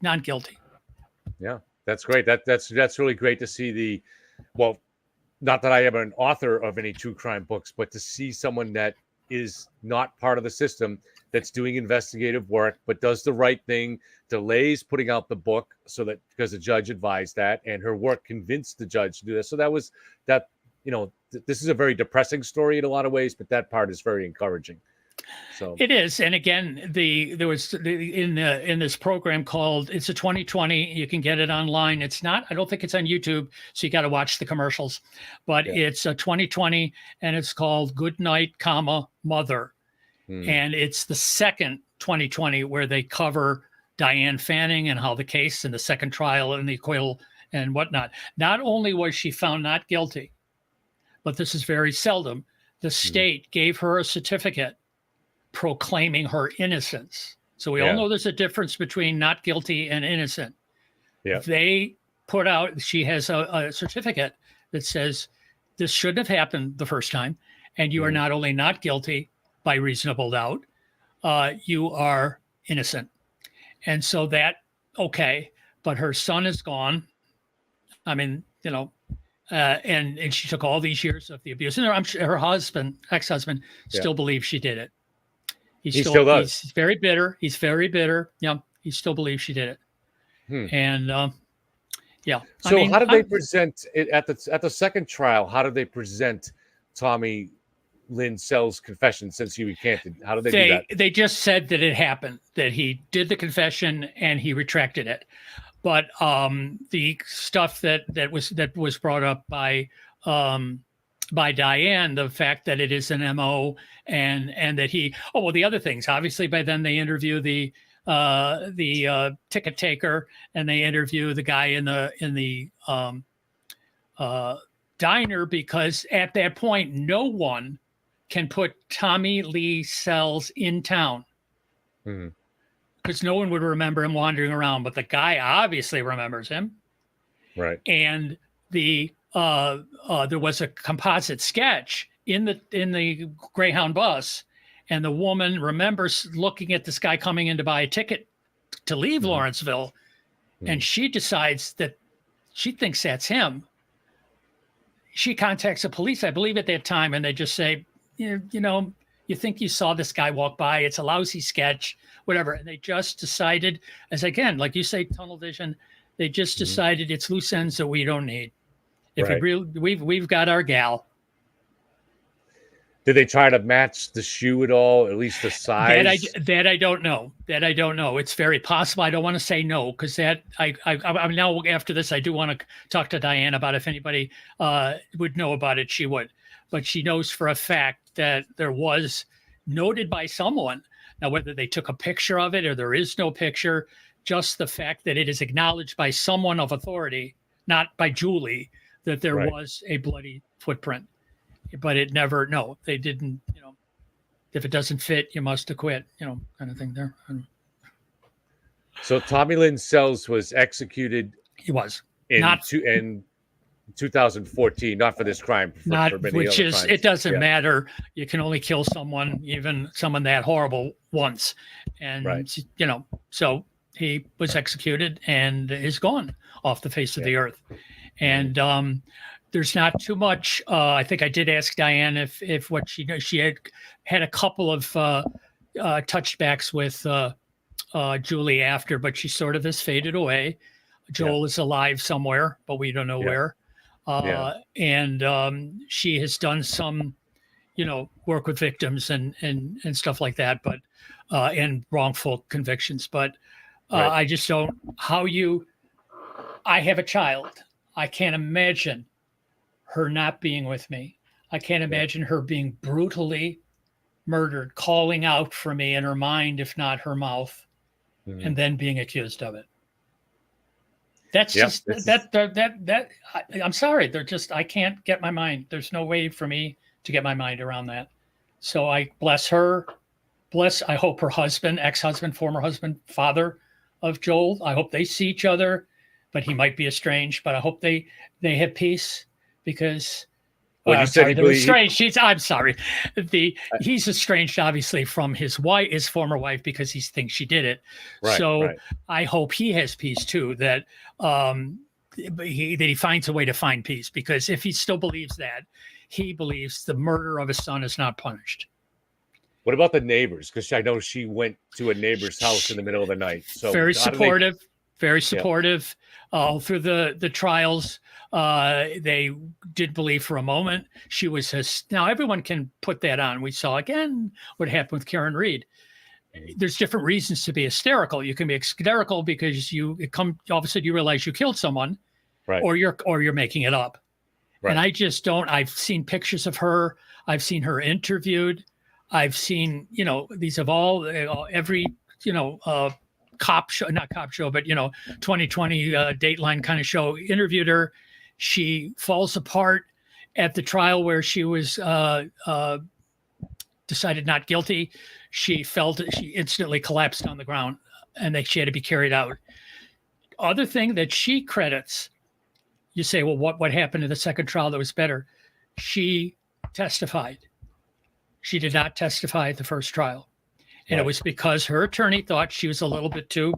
not guilty. Yeah, that's great. That's really great to see not that I am an author of any true crime books, but to see someone that is not part of the system, that's doing investigative work, but does the right thing, delays putting out the book because the judge advised that, and her work convinced the judge to do this. So this is a very depressing story in a lot of ways, but that part is very encouraging. So it is. And again, there was in this program called It's a 2020. You can get it online. It's not, I don't think it's on YouTube. So you got to watch the commercials, but it's a 2020 and it's called Good Night, Mother. And it's the second 2020 where they cover Diane Fanning and how the case and the second trial and the acquittal and whatnot. Not only was she found not guilty, but this is very seldom. The state gave her a certificate proclaiming her innocence. So we all know there's a difference between not guilty and innocent. Yeah. They put out, she has a certificate that says this shouldn't have happened the first time. And you are not only not guilty by reasonable doubt, you are innocent. And so but her son is gone. I mean, and she took all these years of the abuse. And I'm sure her ex-husband still believes she did it. He still does. He's very bitter. Yeah, he still believes she did it. And So how did they present it at the second trial? How did they present Tommy Lynn Sells' confession since he recanted? How did they do that? They just said that it happened, that he did the confession and he retracted it. But the stuff that was brought up by Diane, the fact that it is an MO and that the other things, obviously by then they interview the ticket taker and they interview the guy in the diner, because at that point, no one can put Tommy Lee Sells in town. Because no one would remember him wandering around, but the guy obviously remembers him. Right. And there was a composite sketch in the Greyhound bus, and the woman remembers looking at this guy coming in to buy a ticket to leave Lawrenceville, and she decides that she thinks that's him. She contacts the police, I believe, at that time, and they just say, you think you saw this guy walk by, it's a lousy sketch, whatever. And they just decided, as again, like you say, tunnel vision, they just decided it's loose ends that we don't need. We've got our gal. Did they try to match the shoe at all, at least the size? That I don't know. It's very possible. I don't want to say no, because I'm now, after this, I do want to talk to Diane about if anybody would know about it, she would. But she knows for a fact that there was noted by someone. Now, whether they took a picture of it or there is no picture, just the fact that it is acknowledged by someone of authority, not by Julie, that there was a bloody footprint. But it never, no, they didn't, if it doesn't fit, you must acquit, kind of thing there. So Tommy Lynn Sells was executed. He was. In 2014, not for this crime, for many other crimes. It doesn't matter. You can only kill someone, even someone that horrible, once. And, so he was executed and is gone off the face of the earth. And there's not too much. I think I did ask Diane if what she had a couple of touchbacks with Julie after, but she sort of has faded away. Joel is alive somewhere, but we don't know where. And she has done some, work with victims and stuff like that, but and wrongful convictions. But I just don't I have a child. I can't imagine her not being with me. I can't imagine her being brutally murdered, calling out for me in her mind, if not her mouth, and then being accused of it. That's just that I'm sorry. I can't get my mind. There's no way for me to get my mind around that. So I bless her. I hope her husband, ex-husband, former husband, father of Joel, I hope they see each other, but he might be estranged, but I hope they have peace because I'm sorry. He's estranged, obviously, from his former wife, because he thinks she did it. I hope he has peace too. That he finds a way to find peace, because if he still believes that, he believes the murder of his son is not punished. What about the neighbors? Because I know she went to a neighbor's house in the middle of the night. So very supportive. All through the trials. They did believe for a moment she was now everyone can put that on. We saw again what happened with Karen Reed. There's different reasons to be hysterical. You can be hysterical because all of a sudden you realize you killed someone, or you're making it up. And I just don't. I've seen pictures of her. I've seen her interviewed. I've seen these of every cop show, not cop show, but 2020 Dateline kind of show interviewed her. She falls apart at the trial where she was decided not guilty. She instantly collapsed on the ground, and she had to be carried out. Other thing that she credits, you say, well, what happened in the second trial that was better? She testified. She did not testify at the first trial. And it was because her attorney thought she was a little bit too.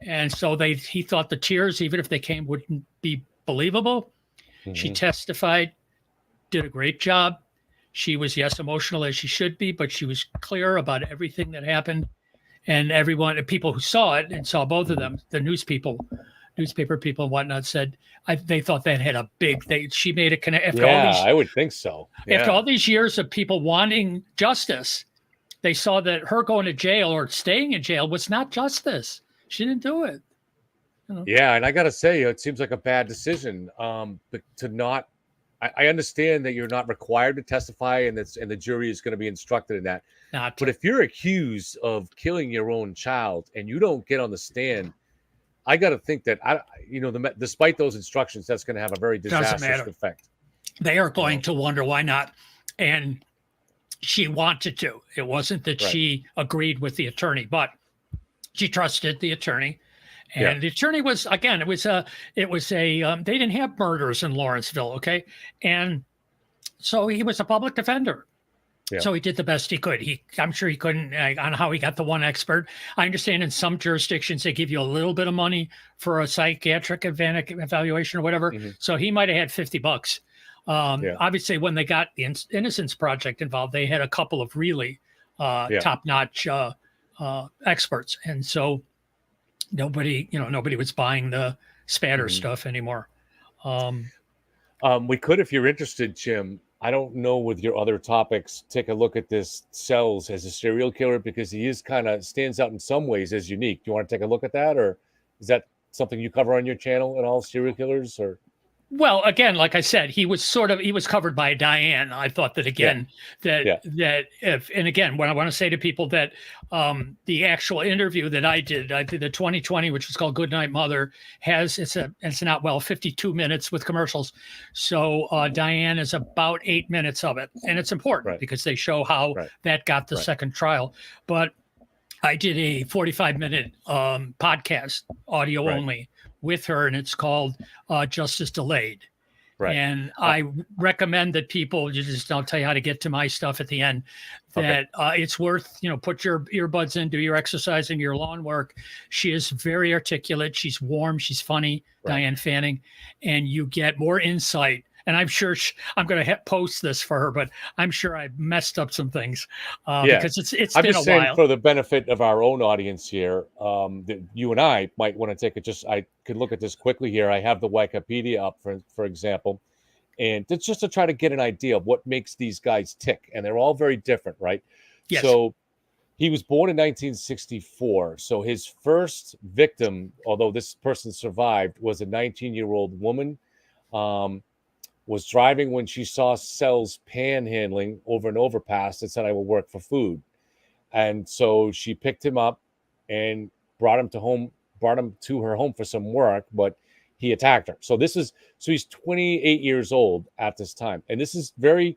And so he thought the tears, even if they came, wouldn't be believable. Mm-hmm. She testified, did a great job. She was, emotional as she should be, but she was clear about everything that happened. And people who saw it and saw both of them, the newspaper people and whatnot, said they thought that had a big thing. She made a connection. I would think so. Yeah. After all these years of people wanting justice, they saw that her going to jail or staying in jail was not justice. She didn't do it. Yeah, and I got to say, it seems like a bad decision. But to not, I understand that you're not required to testify, and the jury is going to be instructed in that. But if you're accused of killing your own child and you don't get on the stand, I got to think that despite those instructions, that's going to have a very disastrous effect. They are going to wonder why not, and she wanted to. It wasn't that she agreed with the attorney, but she trusted the attorney, and the attorney was they didn't have murders in Lawrenceville, okay, and so he was a public defender. Yeah. So he did the best he could. I'm sure he couldn't on how he got the one expert. I understand in some jurisdictions they give you a little bit of money for a psychiatric evaluation or whatever. Mm-hmm. So he might have had $50. Obviously, when they got the Innocence Project involved, they had a couple of really top-notch experts, and so nobody was buying the spatter stuff anymore. We could, if you're interested, Jim. I don't know with your other topics, take a look at this Sells as a serial killer, because he is kind of stands out in some ways as unique. Do you want to take a look at that, or is that something you cover on your channel at all, serial killers? Or Well, again, like I said, he was covered by Diane. I thought that again, Yeah. and again, what I want to say to people that the actual interview that I did the 2020, which was called Good Night Mother, it's not 52 minutes with commercials. So Diane is about 8 minutes of it, and it's important because they show how that got the second trial. But I did a 45-minute podcast, audio only, with her, and it's called Justice Delayed. Right. And I recommend that people, I'll tell you how to get to my stuff at the end, that it's worth, put your earbuds in, do your exercise and your lawn work. She is very articulate. She's warm. She's funny, Diane Fanning, and you get more insight. And I'm sure I'm going to post this for her, but I'm sure I messed up some things because it's I'm been just a while. saying for the benefit of our own audience here, that you and I might want to take it. I could look at this quickly here. I have the Wikipedia up, for example, and it's just to try to get an idea of what makes these guys tick. And they're all very different, right? Yes. So he was born in 1964. So his first victim, although this person survived, was a 19-year-old woman. Was driving when she saw Sells panhandling over an overpass and said, "I will work for food." And so she picked him up and brought him to her home for some work, but he attacked her. So he's 28 years old at this time. And this is very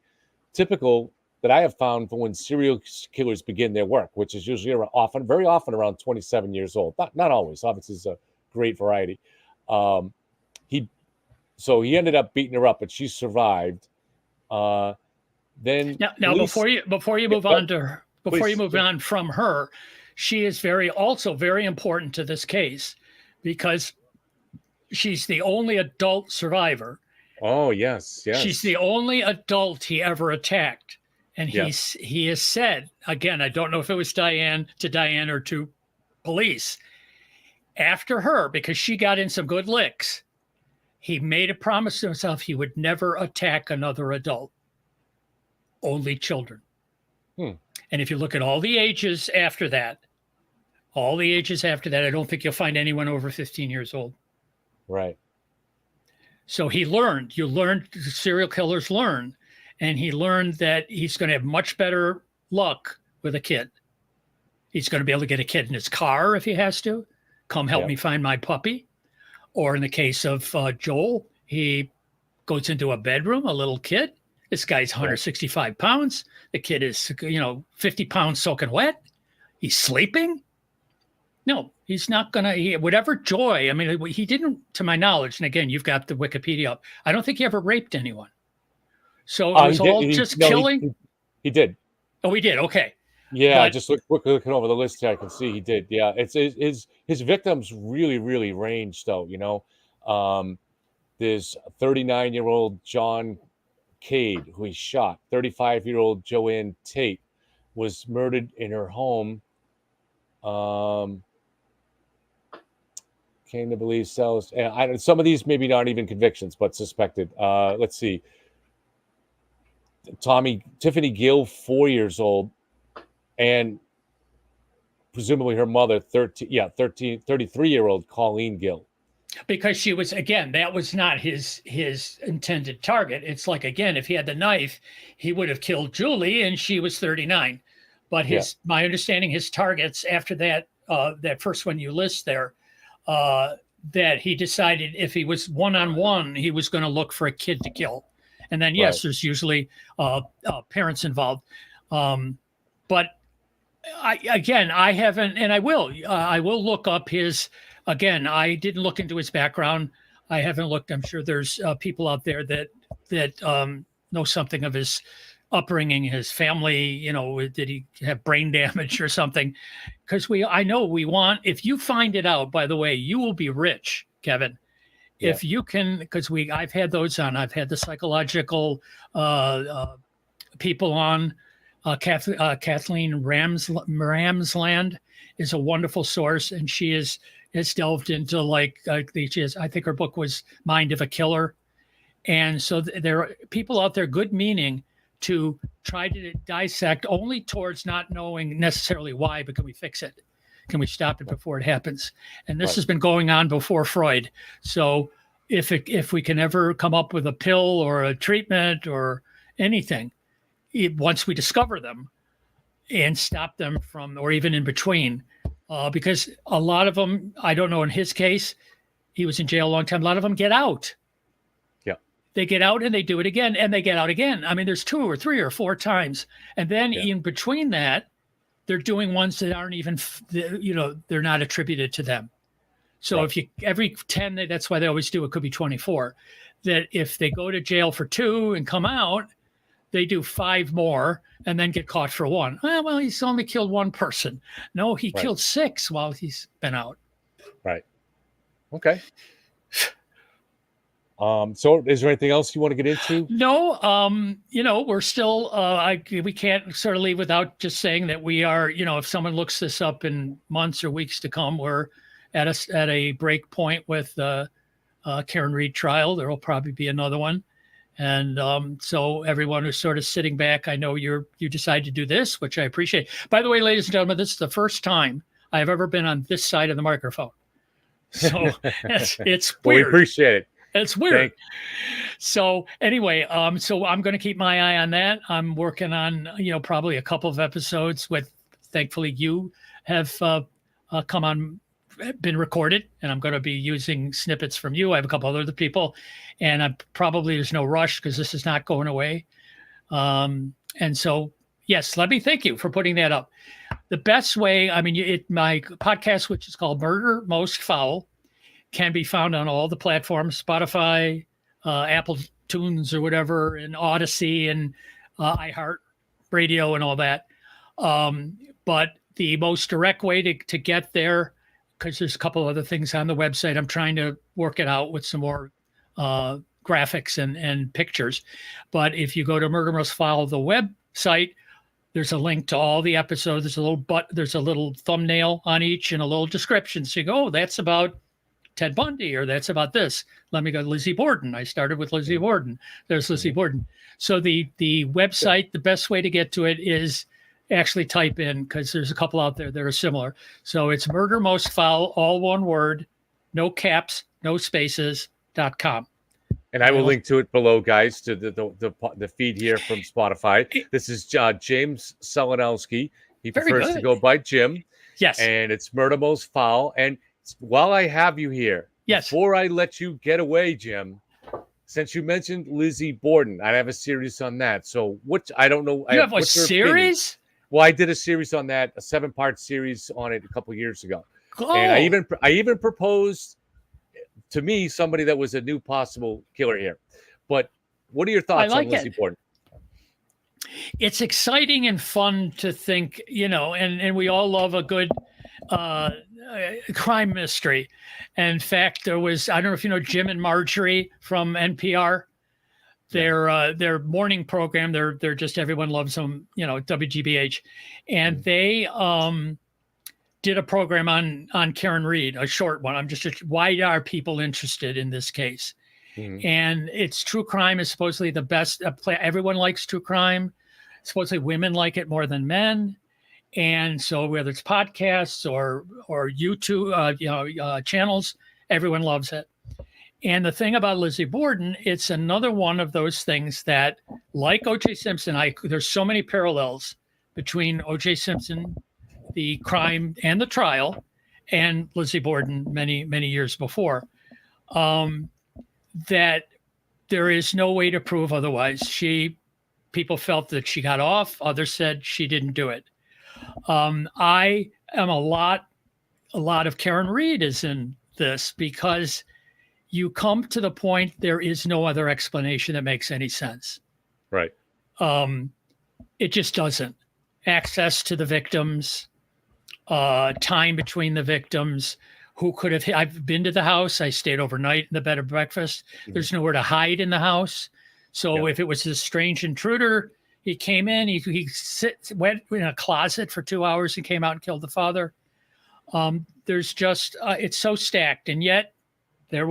typical that I have found for when serial killers begin their work, which is usually very often around 27 years old. Not always, obviously it's a great variety. So he ended up beating her up, but she survived. Then now before you move on to her, you move on from her, she is also very important to this case because she's the only adult survivor. Oh, yes. She's the only adult he ever attacked. And he has said, again, I don't know if it was Diane or to police, after her, because she got in some good licks, he made a promise to himself he would never attack another adult, only children. And if you look at all the ages after that, I don't think you'll find anyone over 15 years old. Right. So he learned, serial killers learn, and he learned that he's going to have much better luck with a kid. He's going to be able to get a kid in his car if he has to. Come help me find my puppy. Or in the case of Joel, he goes into a bedroom, a little kid. This guy's 165 pounds. The kid is, 50 pounds soaking wet. He's sleeping. No, he's not going to, whatever joy. I mean, he didn't, to my knowledge, and again, you've got the Wikipedia up, I don't think he ever raped anyone. So it was killing. He did. Oh, he did. Okay. Yeah, just quickly looking over the list here, I can see he did. Yeah, it's his victims really, really range, though. There's 39-year-old John Cade, who he shot. 35-year-old Joanne Tate was murdered in her home. Came to believe Sells. And some of these maybe not even convictions, but suspected. Let's see. Tiffany Gill, 4 years old. And presumably her mother, 33-year-old Colleen Gill. Because she was, again, that was not his intended target. It's like, again, if he had the knife, he would have killed Julie, and she was 39. But my understanding, his targets after that, that first one you list there, that he decided if he was one-on-one, he was going to look for a kid to kill. And then, there's usually parents involved. But I haven't, and I will look up his, again, I didn't look into his background. I haven't looked. I'm sure there's people out there that know something of his upbringing, his family, did he have brain damage or something? Because I know we want, if you find it out, by the way, you will be rich, Kevin. If you can, because I've had those on, I've had the psychological people on. Kathleen Ramsland is a wonderful source, and she has delved into I think her book was Mind of a Killer. And so there are people out there, good meaning, to try to dissect only towards not knowing necessarily why, but can we fix it? Can we stop it before it happens? And this has been going on before Freud. So if we can ever come up with a pill or a treatment or anything, once we discover them and stop them from, or even in between, because a lot of them, I don't know, in his case, he was in jail a long time. A lot of them get out. Yeah. They get out and they do it again and they get out again. I mean, there's 2 or 3 or 4 times. And then in between that, they're doing ones that aren't even, they're not attributed to them. So if you, every 10, that's why they always do, it could be 24, that if they go to jail for 2 and come out, they do 5 more and then get caught for 1. Well, he's only killed 1 person. No, he killed 6 while he's been out. Right. Okay. So is there anything else you want to get into? No, we're still, we can't sort of leave without just saying that we are, if someone looks this up in months or weeks to come, we're at a break point with Karen Reed trial. There will probably be another one. And so everyone who's sort of sitting back, I know you decided to do this, which I appreciate. By the way, ladies and gentlemen, this is the first time I've ever been on this side of the microphone. So it's weird. Well, we appreciate it. It's weird. So anyway, so I'm going to keep my eye on that. I'm working on, probably a couple of episodes with, thankfully you have come on, been recorded, and I'm going to be using snippets from you. I have a couple other people, and there's no rush because this is not going away. And so, yes, let me thank you for putting that up. The best way, my podcast, which is called Murder Most Foul, can be found on all the platforms, Spotify, Apple Tunes or whatever, and Odyssey and iHeart Radio and all that. But the most direct way to get there, because there's a couple other things on the website, I'm trying to work it out with some more graphics and pictures. But if you go to Murder Most Foul, the website, there's a link to all the episodes. There's a little thumbnail on each and a little description. So you go, that's about Ted Bundy, or that's about this. Let me go, Lizzie Borden. I started with Lizzie Borden. There's Lizzie Borden. So the website, the best way to get to it is actually type in, because there's a couple out there that are similar. So it's Murder Most Foul, all one word, no caps, no spaces.com. And I will link to it below, guys, to the feed here from Spotify. This is James Sulanowski. He prefers to go by Jim. Yes. And it's Murder Most Foul. And while I have you here, before I let you get away, Jim, since you mentioned Lizzie Borden, I have a series on that. So I don't know. You have a series? Well, I did a series on that, a 7-part series on it a couple of years ago. Oh. And I even proposed to me somebody that was a new possible killer here. But what are your thoughts on Lizzie Borden? It's exciting and fun to think, and we all love a good crime mystery. And in fact, there was, I don't know if you know Jim and Marjorie from NPR. Their morning program, they're just, everyone loves them, WGBH. And they did a program on Karen Reed, a short one. Why are people interested in this case? Mm-hmm. And it's true crime is supposedly the best. Everyone likes true crime. Supposedly women like it more than men. And so whether it's podcasts or YouTube channels, everyone loves it. And the thing about Lizzie Borden, it's another one of those things that, like O.J. Simpson, there's so many parallels between O.J. Simpson, the crime and the trial, and Lizzie Borden many, many years before, that there is no way to prove otherwise. People felt that she got off. Others said she didn't do it. I am a lot of Karen Reed is in this, because you come to the point there is no other explanation that makes any sense. Right. It just doesn't. Access to the victims, time between the victims, who could have, I've been to the house. I stayed overnight in the bed and breakfast. Mm-hmm. There's nowhere to hide in the house. So if it was this strange intruder, he came in, he went in a closet for 2 hours and came out and killed the father. There's just, it's so stacked. And yet there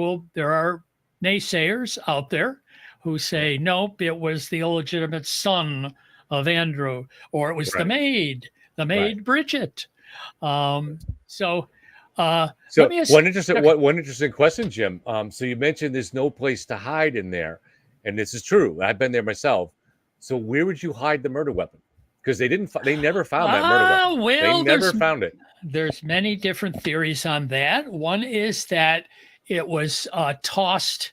are naysayers out there who say, nope, it was the illegitimate son of Andrew, or it was the maid Bridget. So So let me ask. one interesting question, Jim. So you mentioned there's no place to hide in there, and this is true. I've been there myself. So where would you hide the murder weapon? Because they never found that murder weapon. They Well, never found it there's many different theories on that. One is that it was tossed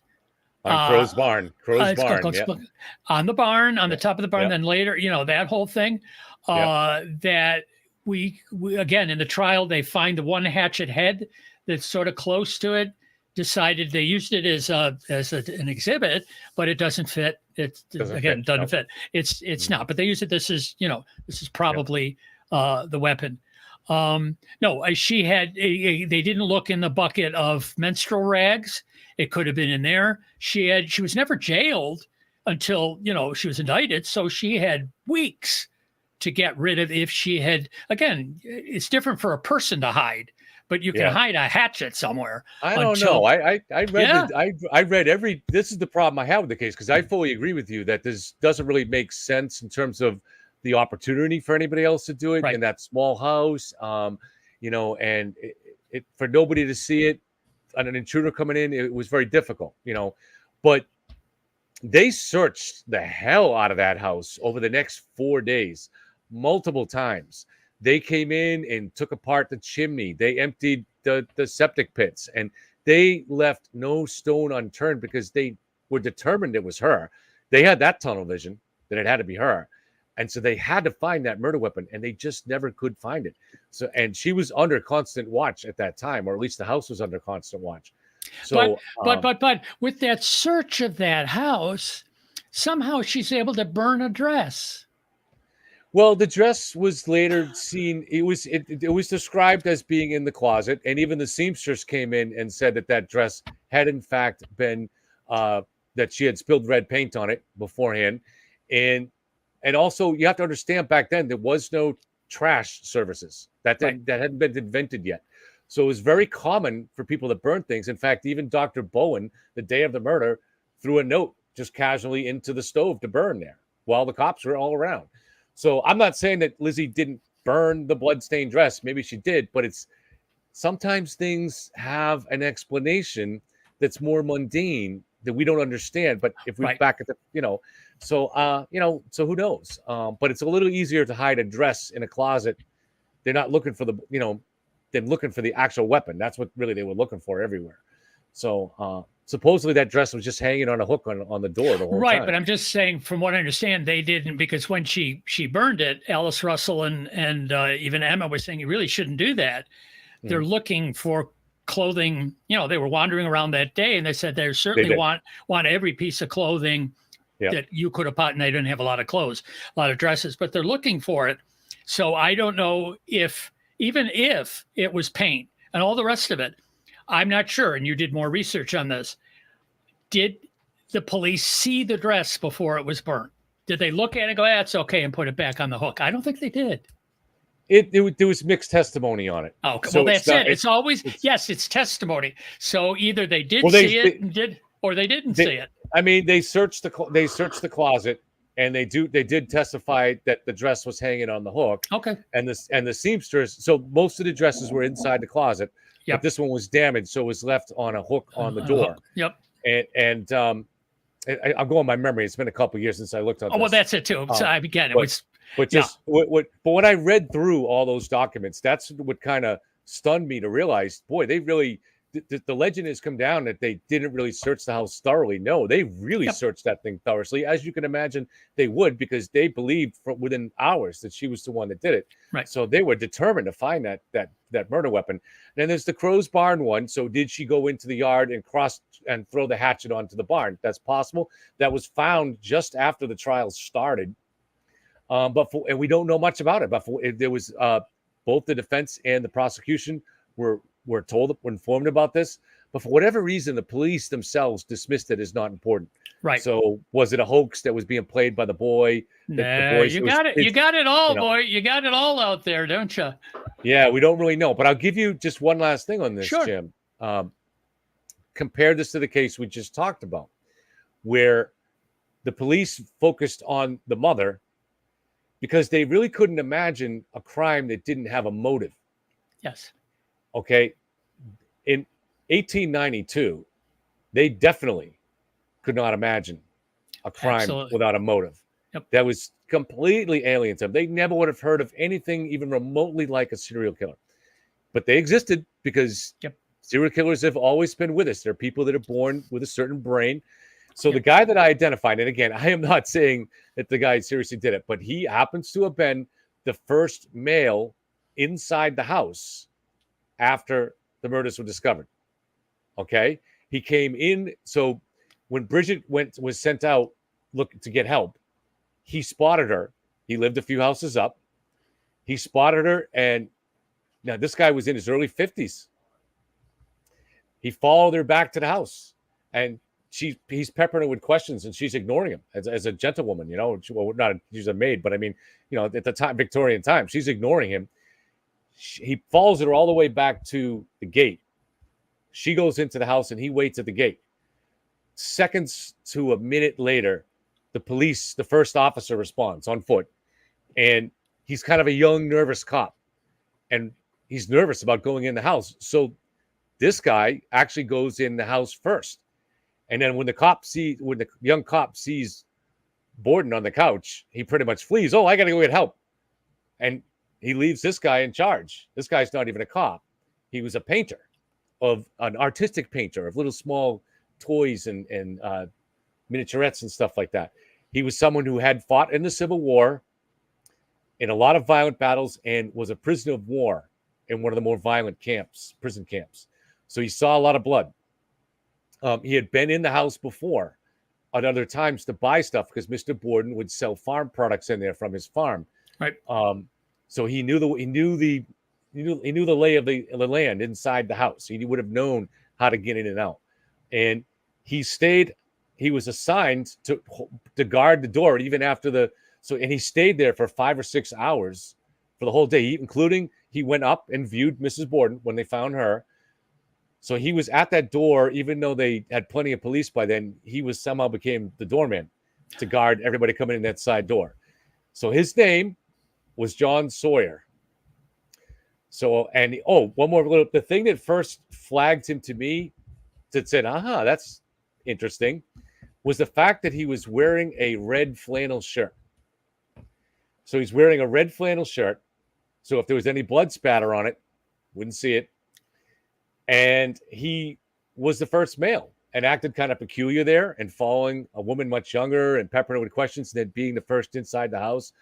on Crow's Barn. it's called, Yeah, on the barn, on the yeah, top of the barn. yeah, Then later, that whole thing. yeah. That we again in the trial they find the one hatchet head that's sort of close to it. Decided they used it as an exhibit, but it doesn't fit. It Doesn't again fit. doesn't Nope. fit. It's not. But they use it. This is Yeah. probably the weapon. No, she had. They didn't look in the bucket of menstrual rags. It could have been in there. She was never jailed until she was indicted. So she had weeks to get rid of. If she had, again, it's different for a person to hide, but you can Yeah. hide a hatchet somewhere. I don't until- know. I read Yeah. I read every. This is the problem I have with the case because I fully agree with you that this doesn't really make sense in terms of the opportunity for anybody else to do it Right. in that small house. And it for nobody to see it, and an intruder coming in, it was very difficult. But they searched the hell out of that house over the next 4 days, multiple times. They came in and took apart the chimney. They emptied the septic pits, and they left no stone unturned because they were determined it was her. They had that tunnel vision that it had to be her. And so they had to find that murder weapon, and they just never could find it. So, and she was under constant watch at that time, or at least the house was under constant watch. So, but with that search of that house, somehow she's able to burn a dress. well, the dress was later seen. It was described as being in the closet, and even the seamstress came in and said that dress had in fact been that she had spilled red paint on it beforehand, and also you have to understand back then there was no trash services that hadn't been invented yet, so it was very common for people to burn things. In fact, even Dr. Bowen, the day of the murder, threw a note just casually into the stove to burn there while the cops were all around. So I'm not saying that Lizzie didn't burn the bloodstained dress. Maybe she did, but it's sometimes things have an explanation that's more mundane that we don't understand. But if we back at the, so who knows? But it's a little easier to hide a dress in a closet. They're not looking for than looking for the actual weapon. That's what really they were looking for everywhere. So supposedly that dress was just hanging on a hook on the door the whole time. Right, but I'm just saying, from what I understand, they didn't, because when she burned it, Alice Russell and even Emma were saying you really shouldn't do that. They're looking for clothing. They were wandering around that day, and they said they certainly want every piece of clothing that you could have bought, and they didn't have a lot of clothes, a lot of dresses, but they're looking for it. So I don't know even if it was paint and all the rest of it. I'm not sure, and you did more research on this. Did the police see the dress before it was burnt? Did they look at it and go, that's okay, and put it back on the hook? I don't think they did. There was mixed testimony on it. Okay, so well, that's it. It's always, it's testimony. So either they did see it or they didn't see it. I mean, they searched the closet, and they did testify that the dress was hanging on the hook. Okay. And the seamstress, so most of the dresses were inside the closet. But this one was damaged, so it was left on a hook on the door. Yep. And I'm going by memory. It's been a couple of years since I looked at this. Well, that's it too. So again, when I read through all those documents, that's what kind of stunned me to realize, boy, they really the legend has come down that they didn't really search the house thoroughly. No, they really searched that thing thoroughly, as you can imagine they would, because they believed within hours that she was the one that did it. Right. So they were determined to find that murder weapon. Then there's the Crow's Barn one. So did she go into the yard and cross and throw the hatchet onto the barn? That's possible. That was found just after the trial started. And we don't know much about it. But there was both the defense and the prosecution were informed about this, but for whatever reason, the police themselves dismissed it as not important. Right. So was it a hoax that was being played by the boy? No, you got it all, boy. You got it all out there, don't you? Yeah, we don't really know. But I'll give you just one last thing on this, Jim. Compare this to the case we just talked about, where the police focused on the mother because they really couldn't imagine a crime that didn't have a motive. Yes. Okay. in 1892, they definitely could not imagine a crime Absolutely. without a motive. Yep. That was completely alien to them. They never would have heard of anything even remotely like a serial killer. But they existed because serial killers have always been with us. They're people that are born with a certain brain. So the guy that I identified, and again, I am not saying that the guy seriously did it, but he happens to have been the first male inside the house after the murders were discovered. Okay? He came in. So when Bridget was sent out looking to get help, he spotted her. He lived a few houses up. He spotted her, and now this guy was in his early 50s. He followed her back to the house, and he's peppering her with questions, and she's ignoring him as a gentlewoman, she's a maid, but I mean, at the time, Victorian time, she's ignoring him. He follows her all the way back to the gate. She goes into the house, and he waits at the gate. Seconds to a minute later, the first officer responds on foot, and he's kind of a young, nervous cop, and he's nervous about going in the house. So this guy actually goes in the house first. And then when the young cop sees Borden on the couch, he pretty much flees. Oh, I got to go get help. And he leaves this guy in charge. This guy's not even a cop. He was a painter, an artistic painter of little small toys and miniaturettes and stuff like that. He was someone who had fought in the Civil War in a lot of violent battles and was a prisoner of war in one of the more violent prison camps. So he saw a lot of blood. He had been in the house before at other times to buy stuff because Mr. Borden would sell farm products in there from his farm. Right. So he knew the lay of the land inside the house. He would have known how to get in and out. And he was assigned to guard the door even after and he stayed there for 5 or 6 hours for the whole day, including he went up and viewed Mrs. Borden when they found her. So he was at that door, even though they had plenty of police by then. He somehow became the doorman to guard everybody coming in that side door. So his name was John Sawyer. So, one more the thing that first flagged him to me, that said, that's interesting, was the fact that he was wearing a red flannel shirt. So he's wearing a red flannel shirt. So if there was any blood spatter on it, wouldn't see it. And he was the first male and acted kind of peculiar there and following a woman much younger and peppering her with questions and then being the first inside the house.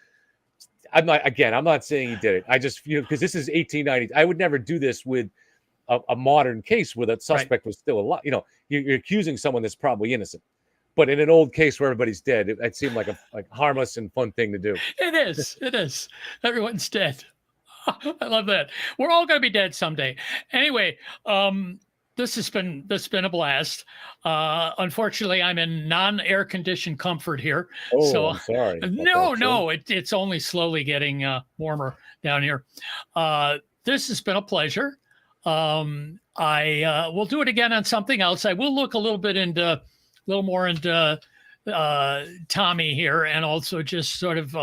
I'm not saying he did it. I just, because this is 1890. I would never do this with a modern case where the suspect was still alive. You're accusing someone that's probably innocent. But in an old case where everybody's dead, it seemed like a harmless and fun thing to do. It is. Everyone's dead. I love that. We're all going to be dead someday. Anyway, this has been a blast. Unfortunately, I'm in non-air conditioned comfort here. Oh, so I'm sorry. No, it's only slowly getting warmer down here. This has been a pleasure. I will do it again on something else. I will look a little more into Tommy here, and also just sort of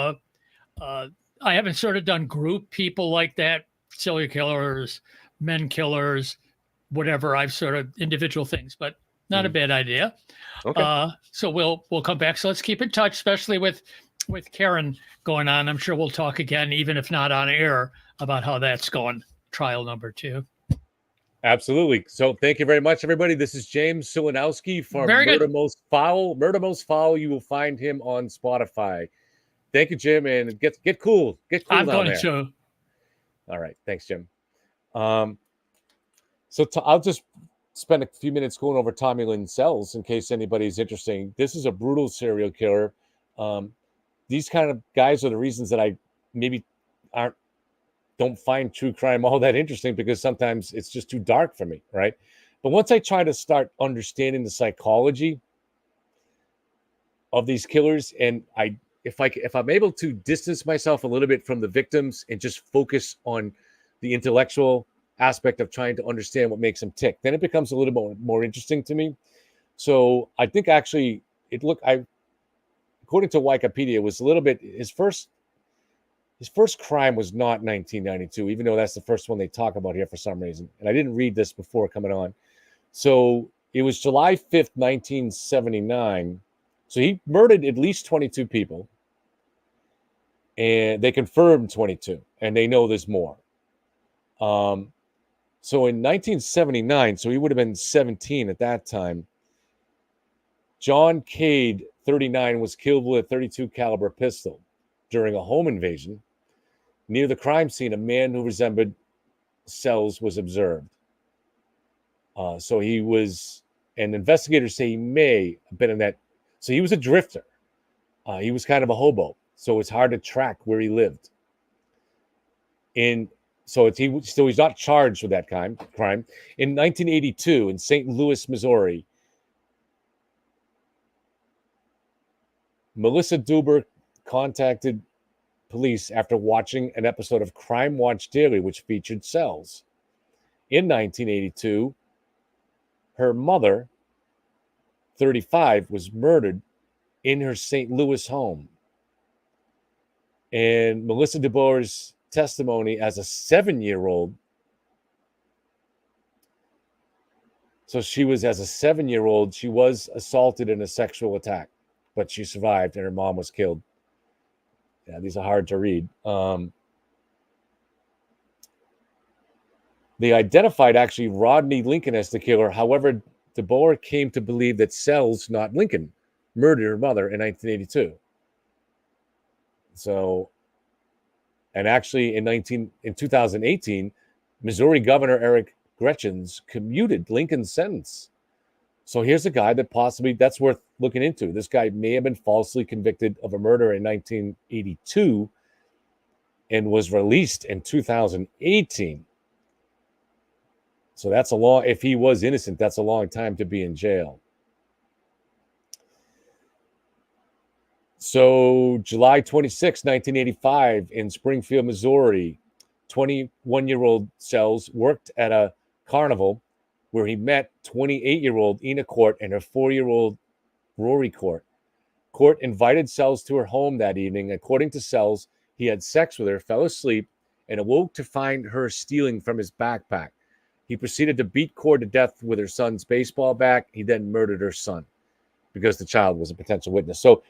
I haven't sort of done group people like that, serial killers, men killers, whatever. I've sort of individual things, but not a bad idea. Okay. So we'll come back. So let's keep in touch, especially with Karen going on. I'm sure we'll talk again, even if not on air, about how that's going. Trial number 2. Absolutely. So thank you very much, everybody. This is James Sulanowski for Very good. Murder Most Foul. Murder Most Foul. You will find him on Spotify. Thank you, Jim, and get cool. Get cool I'm down going there. to. All right. Thanks, Jim. So I'll just spend a few minutes going over Tommy Lynn Sells in case anybody's interested. This is a brutal serial killer. These kind of guys are the reasons that I maybe don't find true crime all that interesting, because sometimes it's just too dark for me, right? But once I try to start understanding the psychology of these killers, and if I'm able to distance myself a little bit from the victims and just focus on the intellectual aspect of trying to understand what makes them tick, then it becomes a little more interesting to me. So I think actually according to Wikipedia, was a little bit his his first crime was not 1992, even though that's the first one they talk about here for some reason. And I didn't read this before coming on. So it was July 5th, 1979. So he murdered at least 22 people. And they confirmed 22. And they know there's more. So in 1979, so he would have been 17 at that time, John Cade, 39, was killed with a .32 caliber pistol during a home invasion. Near the crime scene, a man who resembled Sells was observed. So he was, and investigators say he may have been in that. So he was a drifter. He was kind of a hobo. So it's hard to track where he lived. So he's not charged with that crime. In 1982, in St. Louis, Missouri, Melissa Duber contacted police after watching an episode of Crime Watch Daily, which featured Sells. In 1982, her mother, 35, was murdered in her St. Louis home. And Melissa Duber's testimony as a 7-year-old. So she was, as a 7-year-old, she was assaulted in a sexual attack, but she survived and her mom was killed. Yeah, these are hard to read. They identified actually Rodney Lincoln as the killer. However, DeBoer came to believe that Sells, not Lincoln, murdered her mother in 1982. So, and actually in 2018, Missouri Governor Eric Gretchens commuted Lincoln's sentence. So here's a guy that possibly, that's worth looking into. This guy may have been falsely convicted of a murder in 1982 and was released in 2018. So that's a long, if he was innocent, that's a long time to be in jail. So July 26, 1985, in Springfield, Missouri, 21-year-old Sells worked at a carnival where he met 28-year-old Ina Court and her 4-year-old Rory Court. Court invited Sells to her home that evening. According to Sells, he had sex with her, fell asleep, and awoke to find her stealing from his backpack. He proceeded to beat Court to death with her son's baseball bat. He then murdered her son because the child was a potential witness. So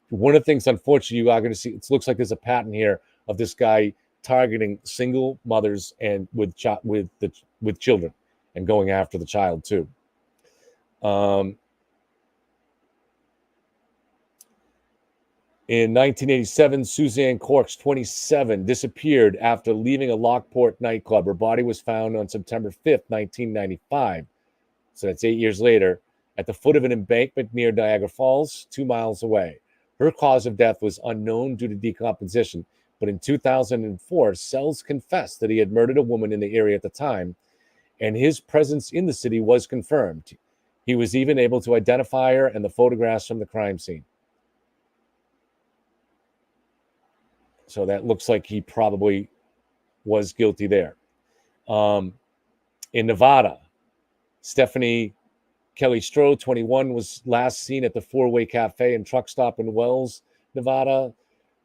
one of the things, unfortunately, you are going to see, it looks like there's a pattern here of this guy targeting single mothers and with children and going after the child too. In 1987, Suzanne Corks, 27, disappeared after leaving a Lockport nightclub. Her body was found on September 5th, 1995. So that's 8 years later, at the foot of an embankment near Niagara Falls, 2 miles away. Her cause of death was unknown due to decomposition, but in 2004, Sells confessed that he had murdered a woman in the area at the time, and his presence in the city was confirmed. He was even able to identify her and the photographs from the crime scene. So that looks like he probably was guilty there. In Nevada, Stephanie Kelly Stroh, 21, was last seen at the Four-Way Cafe and Truck Stop in Wells, Nevada.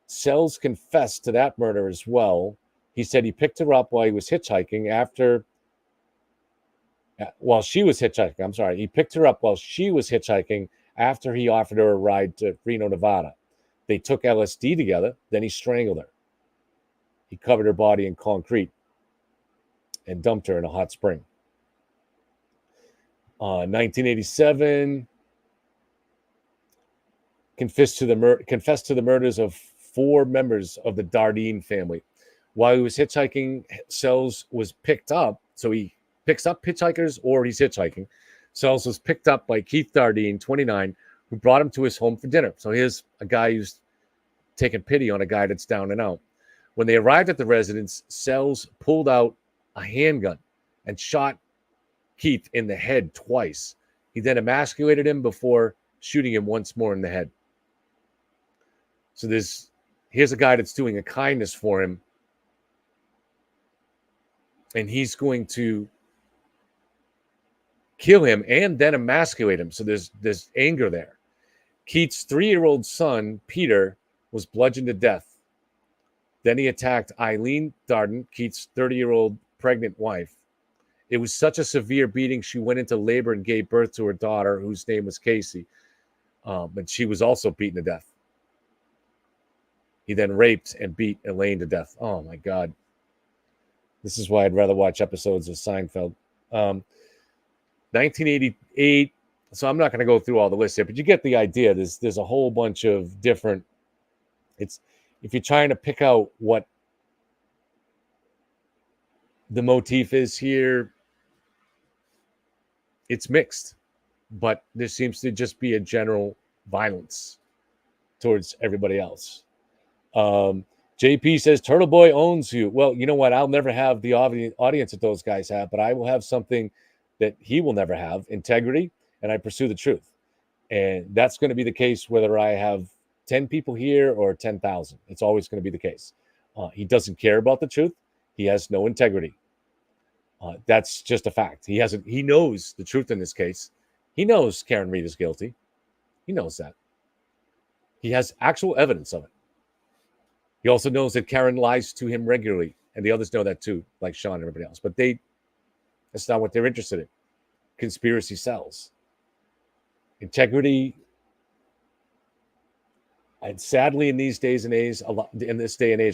Sells confessed to that murder as well. He said he picked her up while he was hitchhiking while she was hitchhiking. I'm sorry. He picked her up while she was hitchhiking after he offered her a ride to Reno, Nevada. They took LSD together. Then he strangled her. He covered her body in concrete and dumped her in a hot spring. 1987, confessed to the murders of 4 members of the Dardine family. While he was hitchhiking, Sells was picked up. So he picks up hitchhikers or he's hitchhiking. Sells was picked up by Keith Dardine, 29, who brought him to his home for dinner. So here's a guy who's taking pity on a guy that's down and out. When they arrived at the residence, Sells pulled out a handgun and shot Keith in the head twice. He then emasculated him before shooting him once more in the head. So here's a guy that's doing a kindness for him, and he's going to kill him and then emasculate him. So there's anger there. Keith's 3-year-old son, Peter, was bludgeoned to death. Then he attacked Eileen Darden, Keith's 30-year-old pregnant wife. It was such a severe beating, she went into labor and gave birth to her daughter, whose name was Casey. But she was also beaten to death. He then raped and beat Elaine to death. Oh, my God. This is why I'd rather watch episodes of Seinfeld. 1988. So I'm not going to go through all the lists here, but you get the idea. There's a whole bunch of different. It's if you're trying to pick out what the motif is here, it's mixed, but there seems to just be a general violence towards everybody else. JP says Turtle Boy owns you. Well, you know what? I'll never have the audience that those guys have, but I will have something that he will never have: integrity, and I pursue the truth. And that's going to be the case whether I have 10 people here or 10,000. It's always going to be the case. He doesn't care about the truth. He has no integrity. That's just a fact. He knows the truth in this case. He knows Karen Reed is guilty. He knows that. He has actual evidence of it. He also knows that Karen lies to him regularly, and the others know that too, like Sean and everybody else. But that's not what they're interested in. Conspiracy sells. Integrity, and sadly, in this day and age,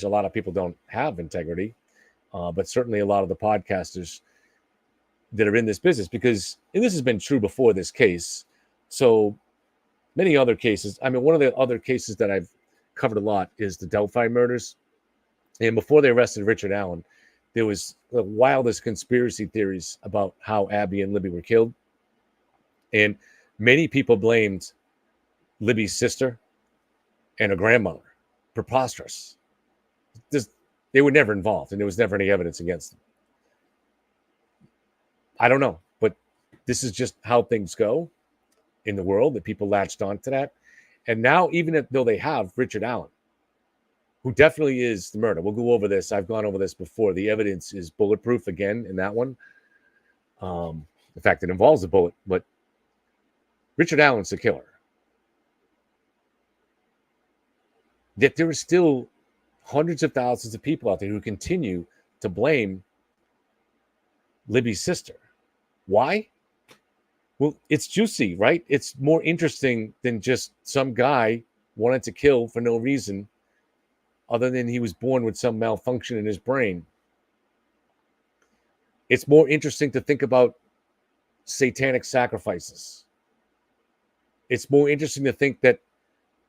a lot of people don't have integrity. But certainly a lot of the podcasters that are in this business, and this has been true before this case. So many other cases. I mean, one of the other cases that I've covered a lot is the Delphi murders. And before they arrested Richard Allen, there was the wildest conspiracy theories about how Abby and Libby were killed. And many people blamed Libby's sister and her grandmother. Preposterous. They were never involved, and there was never any evidence against them. I don't know, but this is just how things go in the world, that people latched onto that. And now, even though they have Richard Allen, who definitely is the murder, we'll go over this. I've gone over this before. The evidence is bulletproof again in that one. In fact, it involves a bullet, but Richard Allen's the killer. Yet there are still hundreds of thousands of people out there who continue to blame Libby's sister. Why? Well, it's juicy, right? It's more interesting than just some guy wanted to kill for no reason other than he was born with some malfunction in his brain. It's more interesting to think about satanic sacrifices. It's more interesting to think that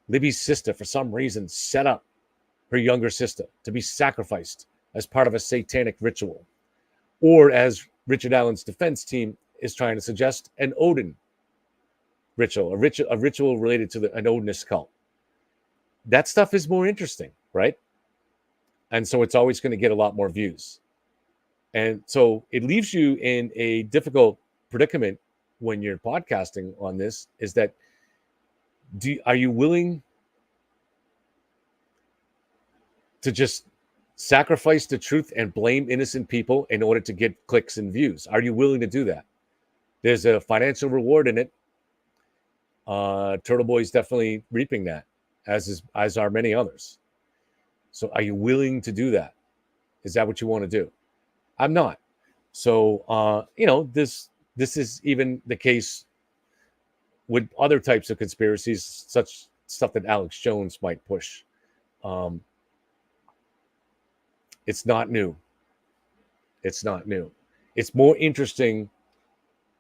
Libby's sister, for some reason, set up her younger sister to be sacrificed as part of a satanic ritual. Or, as Richard Allen's defense team is trying to suggest, an Odin ritual, a ritual related to an Odinist cult. That stuff is more interesting, right? And so it's always going to get a lot more views. And so it leaves you in a difficult predicament when you're podcasting on this, is that are you willing to just sacrifice the truth and blame innocent people in order to get clicks and views? Are you willing to do that? There's a financial reward in it. Turtle Boy's definitely reaping that, as are many others. So are you willing to do that? Is that what you want to do? I'm not. So, this is even the case with other types of conspiracies, such stuff that Alex Jones might push. It's not new. It's not new. It's more interesting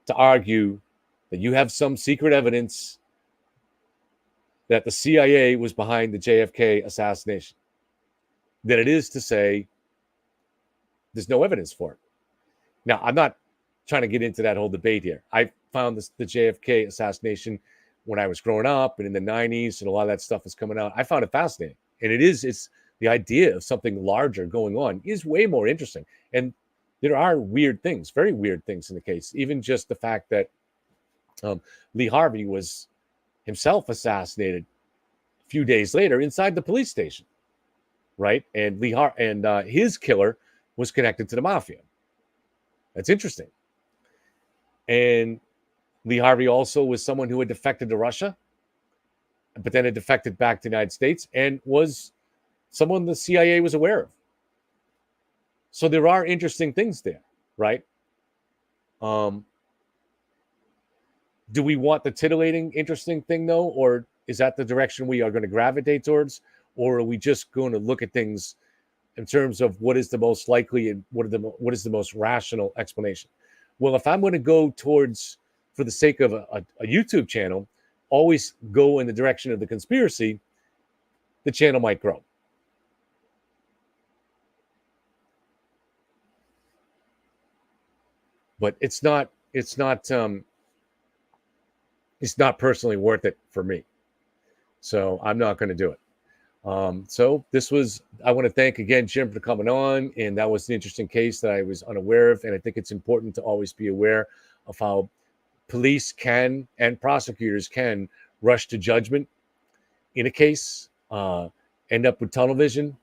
to argue that you have some secret evidence that the CIA was behind the JFK assassination than it is to say there's no evidence for it. Now, I'm not trying to get into that whole debate here. I found the JFK assassination when I was growing up and in the 90s, and a lot of that stuff is coming out. I found it fascinating. And it's the idea of something larger going on is way more interesting. And there are weird things, very weird things in the case. Even just the fact that Lee Harvey was himself assassinated a few days later inside the police station, right? And his killer was connected to the mafia. That's interesting. And Lee Harvey also was someone who had defected to Russia, but then had defected back to the United States and was someone the CIA was aware of. So there are interesting things there, right? Do we want the titillating, interesting thing though, or is that the direction we are going to gravitate towards, or are we just going to look at things in terms of what is the most likely and what is the most rational explanation? Well, if I'm going to go towards, for the sake of a YouTube channel, always go in the direction of the conspiracy, the channel might grow. But it's not personally worth it for me. So I'm not going to do it. So this was, I want to thank again Jim for coming on, and that was an interesting case that I was unaware of, and I think it's important to always be aware of how police can and prosecutors can rush to judgment in a case, end up with tunnel vision,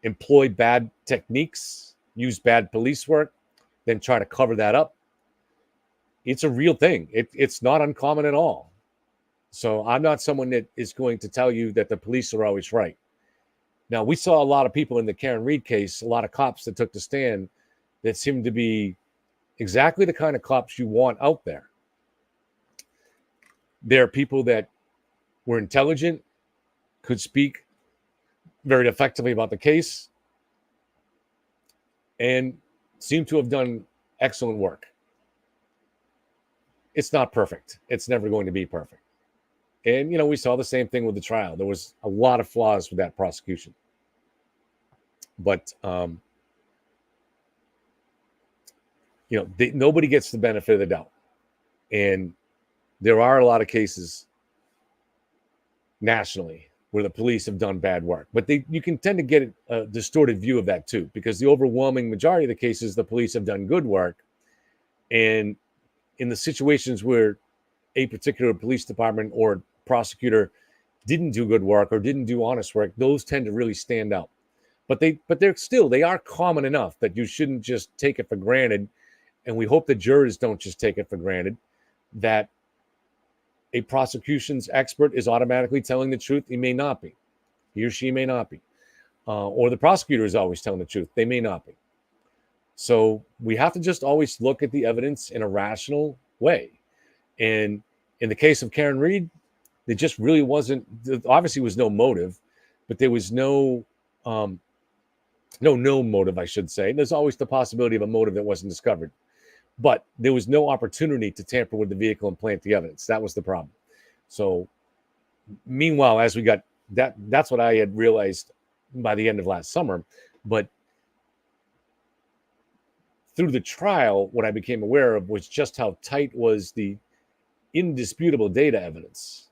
employ bad techniques, use bad police work, then try to cover that up. It's a real thing. It's not uncommon at all. So I'm not someone that is going to tell you that the police are always right. Now, we saw a lot of people in the Karen Reed case, a lot of cops that took the stand that seemed to be exactly the kind of cops you want out there. They're people that were intelligent, could speak very effectively about the case, and seem to have done excellent work. It's not perfect. It's never going to be perfect. And, you know, we saw the same thing with the trial. There was a lot of flaws with that prosecution. But, you know, nobody gets the benefit of the doubt. And there are a lot of cases nationally where the police have done bad work. But you can tend to get a distorted view of that too, because the overwhelming majority of the cases, the police have done good work. And in the situations where a particular police department or prosecutor didn't do good work or didn't do honest work, those tend to really stand out. But they are common enough that you shouldn't just take it for granted. And we hope the jurors don't just take it for granted that a prosecution's expert is automatically telling the truth. He may not be. He or she may not be. Or the prosecutor is always telling the truth. They may not be. So we have to just always look at the evidence in a rational way. And in the case of Karen Reed, there just really wasn't, obviously was no motive, but there was no motive, I should say. There's always the possibility of a motive that wasn't discovered. But there was no opportunity to tamper with the vehicle and plant the evidence. That was the problem. So meanwhile, as we got that's what I had realized by the end of last summer. But through the trial, what I became aware of was just how tight was the indisputable data evidence.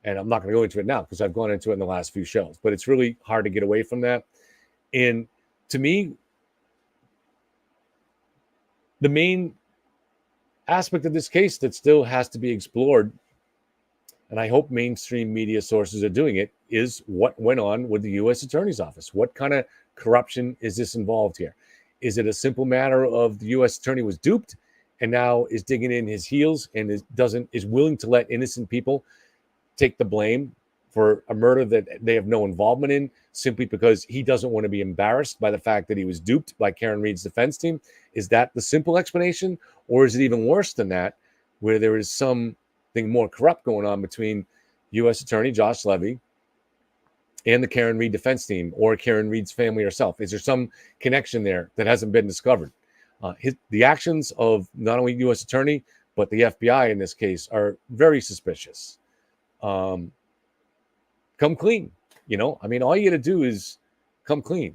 And I'm not going to go into it now because I've gone into it in the last few shows, but it's really hard to get away from that. And to me, the main aspect of this case that still has to be explored, and I hope mainstream media sources are doing it, is what went on with the U.S. Attorney's Office. What kind of corruption is this involved here? Is it a simple matter of the U.S. Attorney was duped and now is digging in his heels and is willing to let innocent people take the blame for a murder that they have no involvement in, simply because he doesn't want to be embarrassed by the fact that he was duped by Karen Reed's defense team? Is that the simple explanation? Or is it even worse than that, where there is something more corrupt going on between U.S. Attorney Josh Levy and the Karen Reed defense team, or Karen Reed's family herself? Is there some connection there that hasn't been discovered? The actions of not only U.S. Attorney, but the FBI in this case are very suspicious. Come clean. You know, I mean, all you got to do is come clean.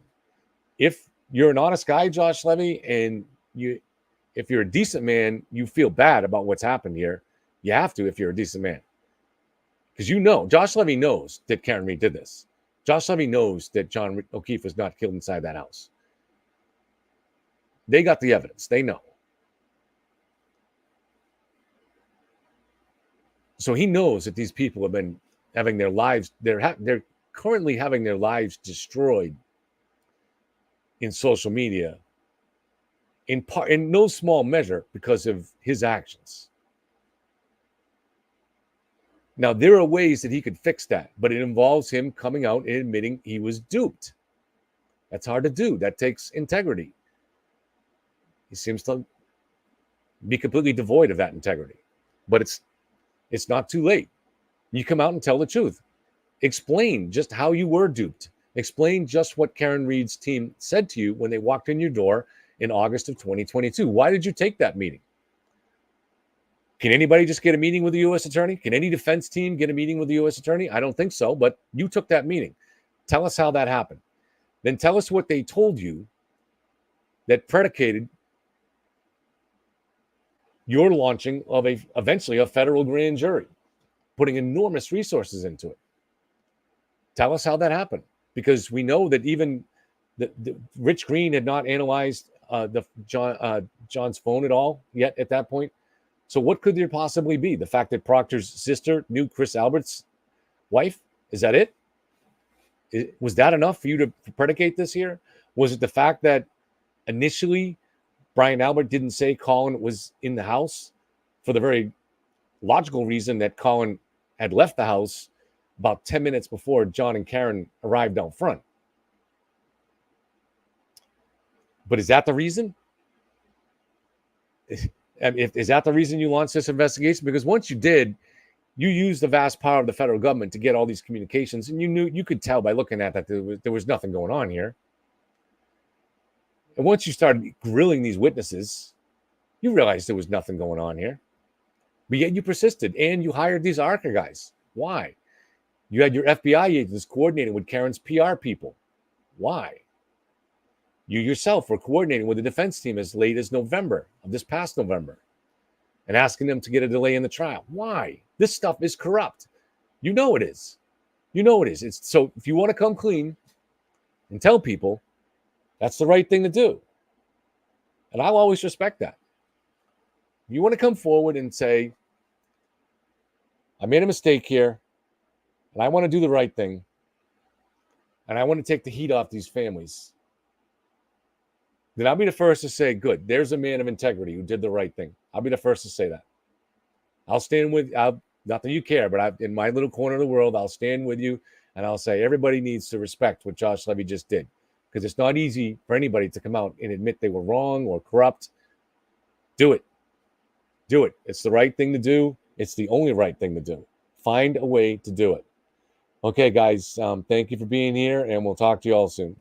If you're an honest guy, Josh Levy, and if you're a decent man, you feel bad about what's happened here. You have to, if you're a decent man. Because you know, Josh Levy knows that Karen Reed did this. Josh Levy knows that John O'Keefe was not killed inside that house. They got the evidence. They know. So he knows that these people have been having their lives, they're currently having their lives destroyed in social media, in no small measure because of his actions. Now, there are ways that he could fix that, but it involves him coming out and admitting he was duped. That's hard to do. That takes integrity. He seems to be completely devoid of that integrity. But it's not too late. You come out and tell the truth. Explain just how you were duped. Explain just what Karen Reed's team said to you when they walked in your door in August of 2022. Why did you take that meeting? Can anybody just get a meeting with the U.S. attorney? Can any defense team get a meeting with the U.S. attorney? I don't think so, but you took that meeting. Tell us how that happened. Then tell us what they told you that predicated your launching of eventually a federal grand jury, putting enormous resources into it. Tell us how that happened, because we know that even the Rich Green had not analyzed John's phone at all yet at that point. So what could there possibly be? The fact that Proctor's sister knew Chris Albert's wife? Is that it? Was that enough for you to predicate this here? Was it the fact that initially Brian Albert didn't say Colin was in the house for the very logical reason that Colin had left the house about 10 minutes before John and Karen arrived out front? But is that the reason? Is that the reason you launched this investigation? Because once you did, you used the vast power of the federal government to get all these communications, and you could tell by looking at that there was nothing going on here. And once you started grilling these witnesses, you realized there was nothing going on here. But yet you persisted, and you hired these ARCA guys. Why? You had your FBI agents coordinating with Karen's PR people. Why? You yourself were coordinating with the defense team as late as November of this past November and asking them to get a delay in the trial. Why? This stuff is corrupt. You know it is. You know it is. So if you want to come clean and tell people, that's the right thing to do. And I'll always respect that. If you want to come forward and say, I made a mistake here, and I want to do the right thing, and I want to take the heat off these families, then I'll be the first to say, good, there's a man of integrity who did the right thing. I'll be the first to say that. I'll stand with, not that you care, but in my little corner of the world, I'll stand with you, and I'll say everybody needs to respect what Josh Levy just did, because it's not easy for anybody to come out and admit they were wrong or corrupt. Do it. Do it. It's the right thing to do. It's the only right thing to do. Find a way to do it. Okay, guys, thank you for being here, and we'll talk to you all soon.